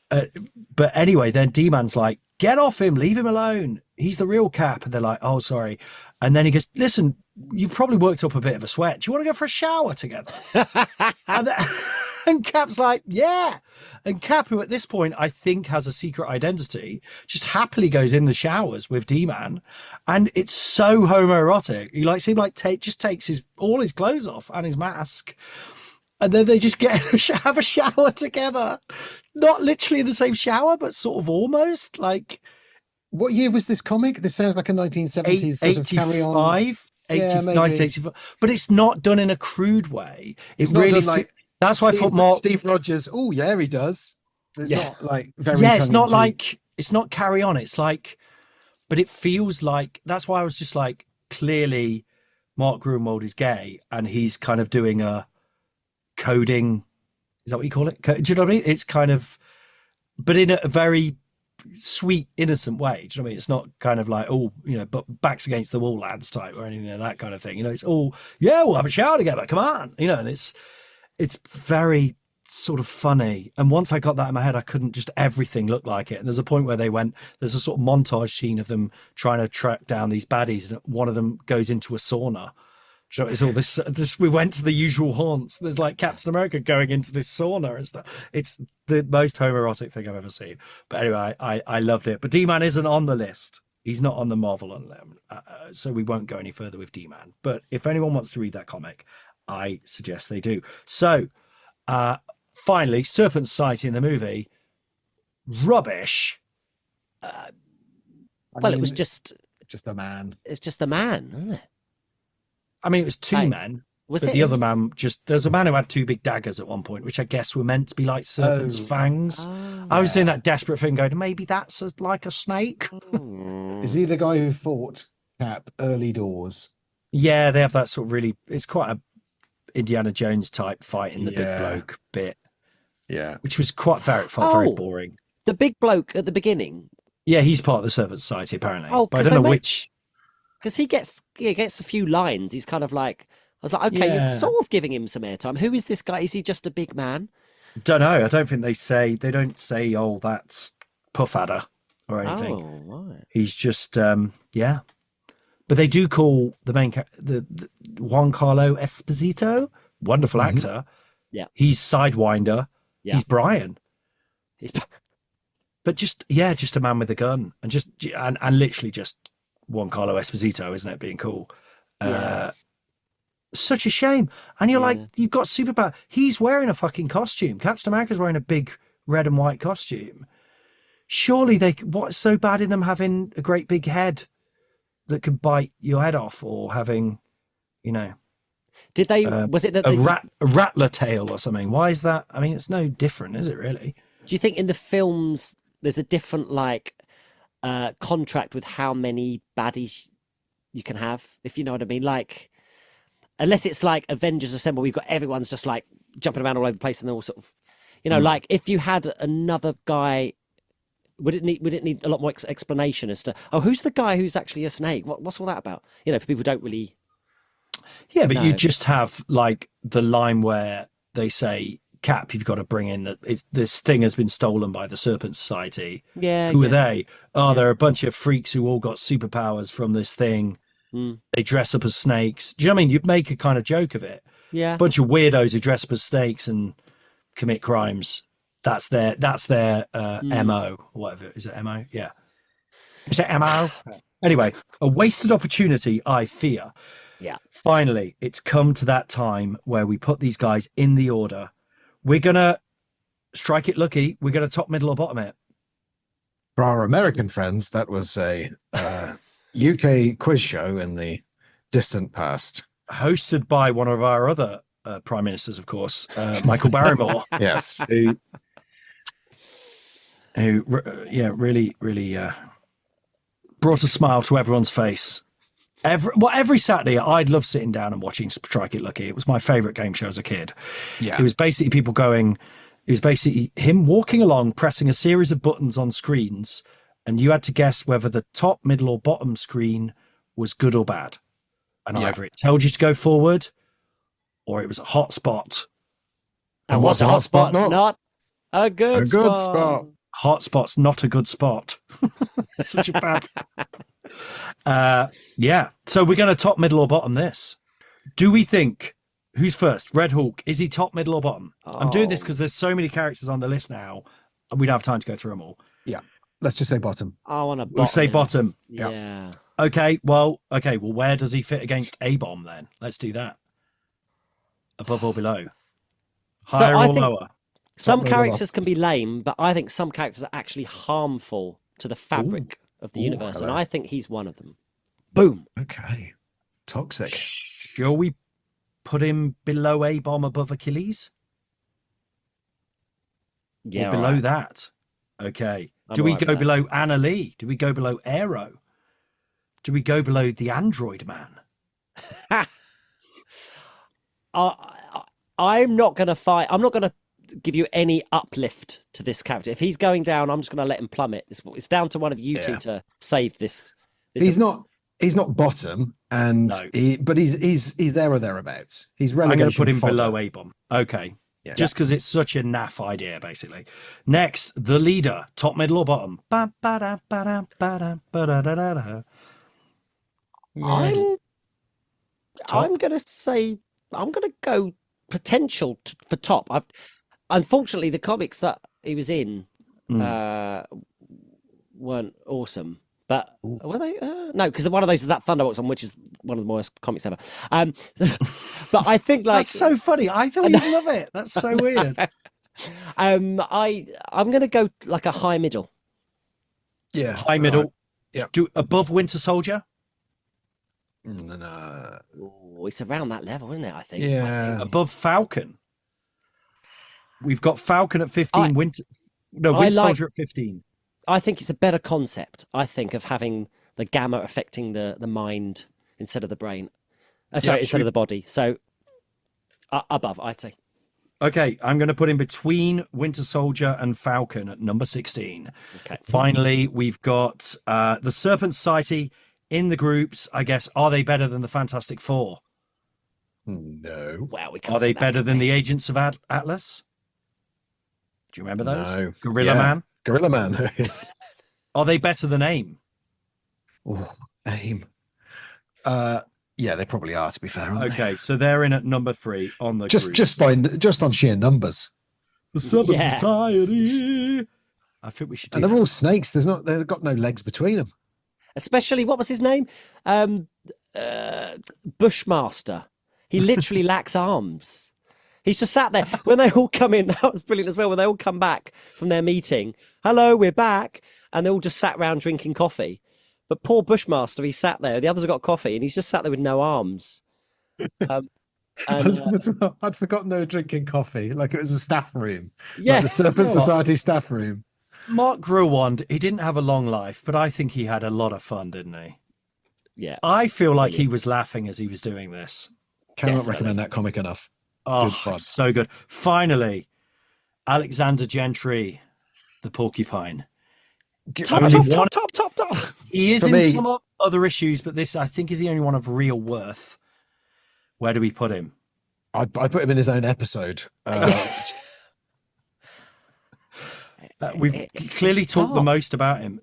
But anyway, then D-Man's like, get off him, leave him alone. He's the real Cap. And they're like, oh, sorry. And then he goes, listen, you've probably worked up a bit of a sweat. Do you want to go for a shower together? And Cap's like, yeah. And Cap, who at this point I think has a secret identity, just happily goes in the showers with D-Man. And it's so homoerotic. He likes him just takes all his clothes off and his mask. And then they just have a shower together. Not literally in the same shower, but sort of almost like. What year was this comic? This sounds like a 1970s sort of carry on. 1985. But it's not done in a crude way. It's really like. That's why I thought Steve Rogers. Oh yeah, he does. It's not like very. Yeah, it's not like, it's not Carry On. It's like, but it feels like, that's why I was just like, clearly Mark Gruenwald is gay and he's kind of doing a coding. Is that what you call it? Do you know what I mean? It's kind of, but in a very sweet, innocent way. Do you know what I mean? It's not kind of like, oh, but backs against the wall lads type or anything like that kind of thing. It's all, yeah, we'll have a shower together. Come on. And it's very sort of funny. And once I got that in my head, I couldn't just everything look like it. And there's a point where there's a sort of montage scene of them trying to track down these baddies. And one of them goes into a sauna. So it's all this, we went to the usual haunts. There's like Captain America going into this sauna and stuff. It's the most homoerotic thing I've ever seen. But anyway, I loved it. But D-Man isn't on the list. He's not on the Marvel so we won't go any further with D-Man. But if anyone wants to read that comic, I suggest they do. So finally, Serpent Society in the movie, rubbish. It was just a man. It's just a man, isn't it? I mean, it was two men. Was but it? The other man there's a man who had two big daggers at one point, which I guess were meant to be like serpent's fangs. I was doing that desperate thing going, maybe that's like a snake. Is he the guy who fought Cap early doors? Yeah, they have that sort of really, it's quite a Indiana Jones type fight in the big bloke bit. Yeah. Which was felt very boring. The big bloke at the beginning. Yeah, he's part of the Serpent Society apparently. Oh, but I don't know which. Because he gets a few lines. He's kind of like, I was like, okay, you're sort of giving him some airtime. Who is this guy? Is he just a big man? Don't know. I don't think they don't say, oh, that's Puffadder or anything. Oh, right. He's just, yeah. But they do call the main the Juan Carlo Esposito, wonderful actor. Yeah. He's Sidewinder. Yeah. He's Brian. But just a man with a gun and literally just Juan Carlo Esposito, isn't it? Being cool. Such a shame. And you're like, you've got superpower. He's wearing a fucking costume. Captain America's wearing a big red and white costume. Surely what's so bad in them having a great big head that could bite your head off, or having, Did they? Was it that a rattler tail or something? Why is that? I mean, it's no different, is it really? Do you think in the films there's a different contract with how many baddies you can have, if you know what I mean? Like, unless it's like Avengers Assemble, we've got everyone's just like jumping around all over the place, and they're all sort of, like if you had another guy. Would it need a lot more explanation as to, who's the guy who's actually a snake? What's all that about? For people who don't really. Yeah, but you just have like the line where they say, Cap, you've got to bring in that this thing has been stolen by the Serpent Society. Yeah. Who are they? They're a bunch of freaks who all got superpowers from this thing. They dress up as snakes. Do you know what I mean? You'd make a kind of joke of it. Yeah. A bunch of weirdos who dress up as snakes and commit crimes. That's their MO, or whatever. Is it MO? Yeah. Is it MO? Anyway, a wasted opportunity, I fear. Yeah. Finally, it's come to that time where we put these guys in the order. We're going to strike it lucky. We're going to top, middle, or bottom it. For our American friends, that was a UK quiz show in the distant past. Hosted by one of our other prime ministers, of course, Michael Barrymore. Yes. Who really brought a smile to everyone's face. Every Saturday, I'd love sitting down and watching Strike It Lucky. It was my favourite game show as a kid. Yeah. It was basically him walking along, pressing a series of buttons on screens, and you had to guess whether the top, middle, or bottom screen was good or bad. And either it told you to go forward, or it was a hot spot. And what's a hot spot? Not a good spot. Hot spot's not a good spot. Such a bad. So we're going to top, middle, or bottom this. Do we think who's first? Red Hulk, is he top, middle, or bottom? I'm doing this because there's so many characters on the list now, and we don't have time to go through them all. Yeah, let's just say bottom. I want a bottom. We'll say bottom. Yeah. Okay. Well, where does he fit against A-Bomb then? Let's do that. Above or below? Higher or lower? Some characters can be lame, but I think some characters are actually harmful to the fabric of the universe, and I think he's one of them. Boom. Okay. Toxic. Shall we put him below A-Bomb, above Achilles? Yeah. Or below that? Okay. Do we go below Anna Lee? Do we go below Aero? Do we go below the Android Man? I'm not going to fight. I'm not going to give you any uplift to this character. If he's going down, I'm just going to let him plummet. It's down to one of you two to save this. He's not bottom, and but he's there or thereabouts. He's relegation. I'm going to put him fodder. below A-bomb. Okay. Yeah. Just because it's such a naff idea, basically. Next, the leader, top, middle, or bottom. I'm going to say I'm going to go potential for top. Unfortunately, the comics that he was in weren't awesome. But were they? No, because one of those is that Thunderbolts one, which is one of the worst comics ever. But I think That's so funny. I thought you'd love it. That's so weird. I'm going to go like a high middle. Yeah, High middle. Yeah. Do above Winter Soldier. No. Ooh, it's around that level, isn't it? I think. Yeah. Above Falcon. We've got Falcon at 15. Winter Soldier at 15. I think it's a better concept. I think of having the gamma affecting the mind instead of the brain. Instead of the body. So above, I'd say. Okay, I'm going to put in between Winter Soldier and Falcon at number 16. Okay. Finally, we've got the Serpent Society in the groups. I guess, are they better than the Fantastic Four? No. Well, we can't Are they say that, better can than we? the Agents of Atlas? Do you remember those? No. Gorilla Man? Gorilla Man is. Are they better than AIM? Oh, AIM. Yeah, they probably are. To be fair, aren't Okay, so they're in at number 3 on the they? Just on sheer numbers. the Serpent Yeah. Society. I think we should do And they're that. all snakes. They've got no legs between them. Especially, what was his name? Bushmaster. He literally lacks arms. He's just sat there. When they all come in, that was brilliant as well. When they all come back from their meeting, hello, we're back. And they all just sat around drinking coffee. But poor Bushmaster, he sat there. The others have got coffee, and he's just sat there with no arms. I'd forgotten they were drinking coffee, like it was a staff room. Yeah. Like the Serpent You know what? Society staff room. Mark Gruwand, he didn't have a long life, but I think he had a lot of fun, didn't he? Yeah. I feel like he was laughing as he was doing this. Cannot Definitely. recommend that comic enough. Oh, Good fun. so good. Finally, Alexander Gentry, the porcupine. Top. He is For in me- some other issues, but this, I think, is the only one of real worth. Where do we put him? I put him in his own episode. We've clearly It's talked the top. most about him.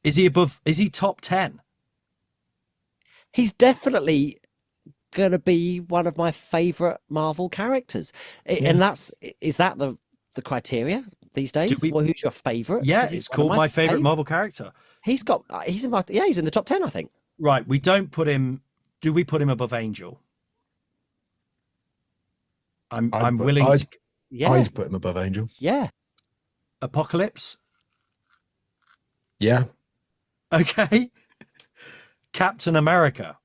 Is he above? Is he top 10? He's definitely going to be one of my favorite Marvel characters. And is that the criteria these days? we- Who's your favorite? Yeah, 'Cause he's it's one of called my favorite Marvel character. He's in the top 10, I think. Right, we don't put him. Do we put him above Angel? I'm willing to. Yeah. I'd put him above Angel. Yeah. Apocalypse. Yeah. Okay. Captain America.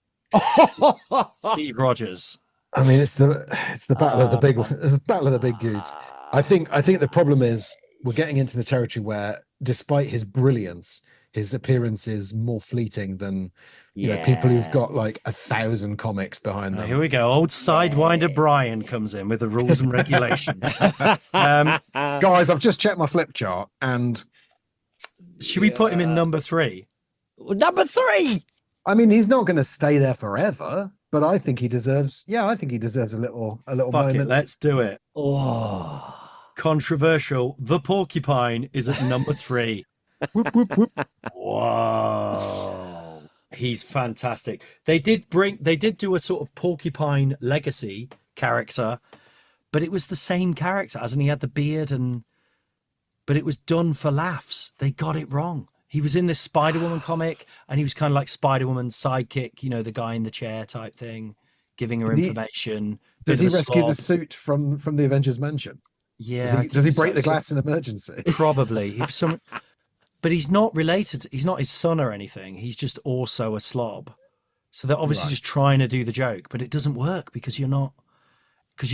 Steve Rogers. I mean, it's the battle of the big one. It's the battle of the big goose. I think the problem is we're getting into the territory where, despite his brilliance, his appearance is more fleeting than people who've got like 1,000 comics behind them. Here we go. Old Sidewinder Brian comes in with the rules and regulations. Guys, I've just checked my flip chart, and Should we put him in number 3? Number 3. I mean, he's not going to stay there forever, but I think he deserves. Yeah, I think he deserves a little Fuck moment. it, let's do it. Oh. Controversial. The Porcupine is at number 3. Whoop, whoop, whoop. Whoa. He's fantastic. They did do a sort of Porcupine legacy character, but it was the same character, as in he had the beard but it was done for laughs. They got it wrong. He was in this Spider-Woman comic, and he was kind of like Spider-Woman's sidekick, the guy in the chair type thing, giving her information. Does Bit he of a rescue the slob. suit from the Avengers Mansion? Yeah. Does I he, does he think break so. the glass in emergency? Probably. But he's not related. He's not his son or anything. He's just also a slob. So they're obviously just trying to do the joke, but it doesn't work because you're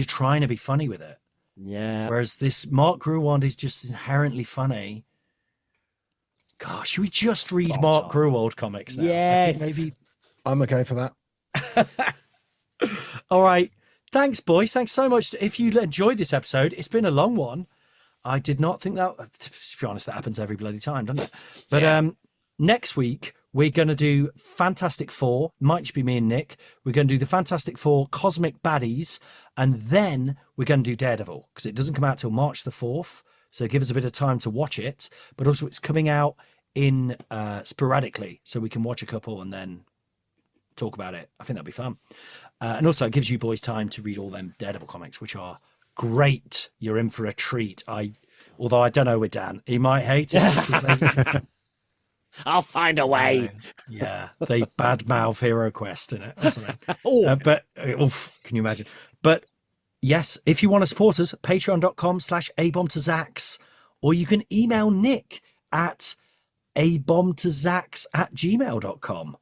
trying to be funny with it. Yeah. Whereas this Mark Gruwald is just inherently funny. Gosh, should we just read Mark Gruwald comics now? Yes. I think maybe. I'm okay for that. All right. Thanks, boys. Thanks so much. If you enjoyed this episode, it's been a long one. I did not think that, to be honest, that happens every bloody time, doesn't it? But next week, we're going to do Fantastic Four. Might just be me and Nick. We're going to do the Fantastic Four Cosmic Baddies. And then we're going to do Daredevil, because it doesn't come out till March the 4th. So give us a bit of time to watch it. But also it's coming out in sporadically, so we can watch a couple and then talk about it. I think that'd be fun. And also it gives you boys time to read all them Daredevil comics, which are great. You're in for a treat. Although I don't know with Dan, he might hate it. Just 'cause I'll find a way. yeah, they badmouth Hero Quest in it or something. Can you imagine? But yes, if you want to support us, patreon.com/abombtozzzax, or you can email Nick at abombtozzzax@gmail.com.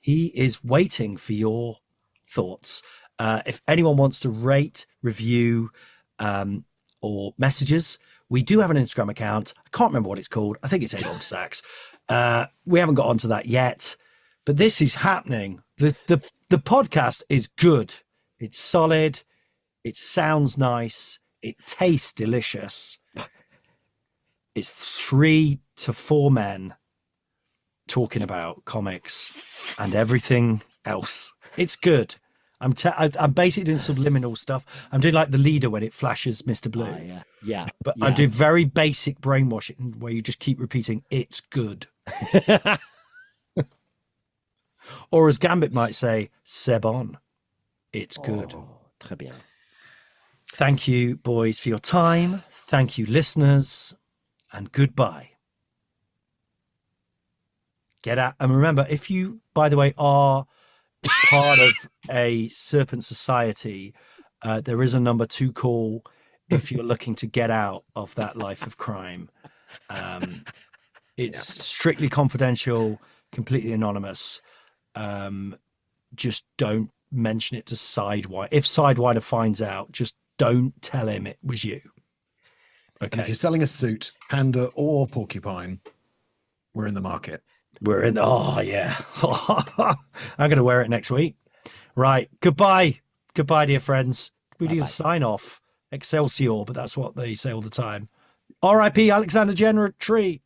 He is waiting for your thoughts. If anyone wants to rate, review, or messages, we do have an Instagram account. I can't remember what it's called. I think it's abombtozzzax. We haven't got onto that yet, but this is happening. The podcast is good. It's solid. It sounds nice. It tastes delicious. It's 3 to 4 men talking about comics and everything else. It's good. I'm basically doing subliminal stuff. I'm doing like the leader when it flashes Mr. Blue. Yeah. But I do very basic brainwashing where you just keep repeating, it's good. Or as Gambit might say, c'est bon. It's good. Très bien. Thank you, boys, for your time. Thank you, listeners. And goodbye. Get out. And remember, if you, by the way, are part of a Serpent Society, there is a number to call if you're looking to get out of that life of crime. It's strictly confidential, completely anonymous. Just don't mention it to Sidewinder. If Sidewinder finds out, just don't tell him it was you. Okay. And if you're selling a suit, panda or porcupine, we're in the market. We're in the, oh yeah. I'm going to wear it next week. Right. Goodbye. Goodbye, dear friends. We need a sign off. Excelsior, but that's what they say all the time. R.I.P. Alexander Gentry.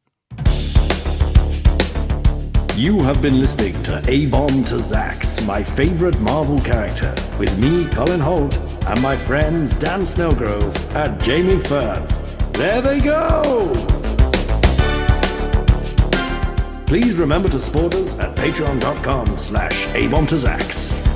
You have been listening to abombtozzzax, my favorite Marvel character, with me, Colin Holt, and my friends Dan Snellgrove and Jamie Firth. There they go! Please remember to support us at patreon.com/abombtozzzax.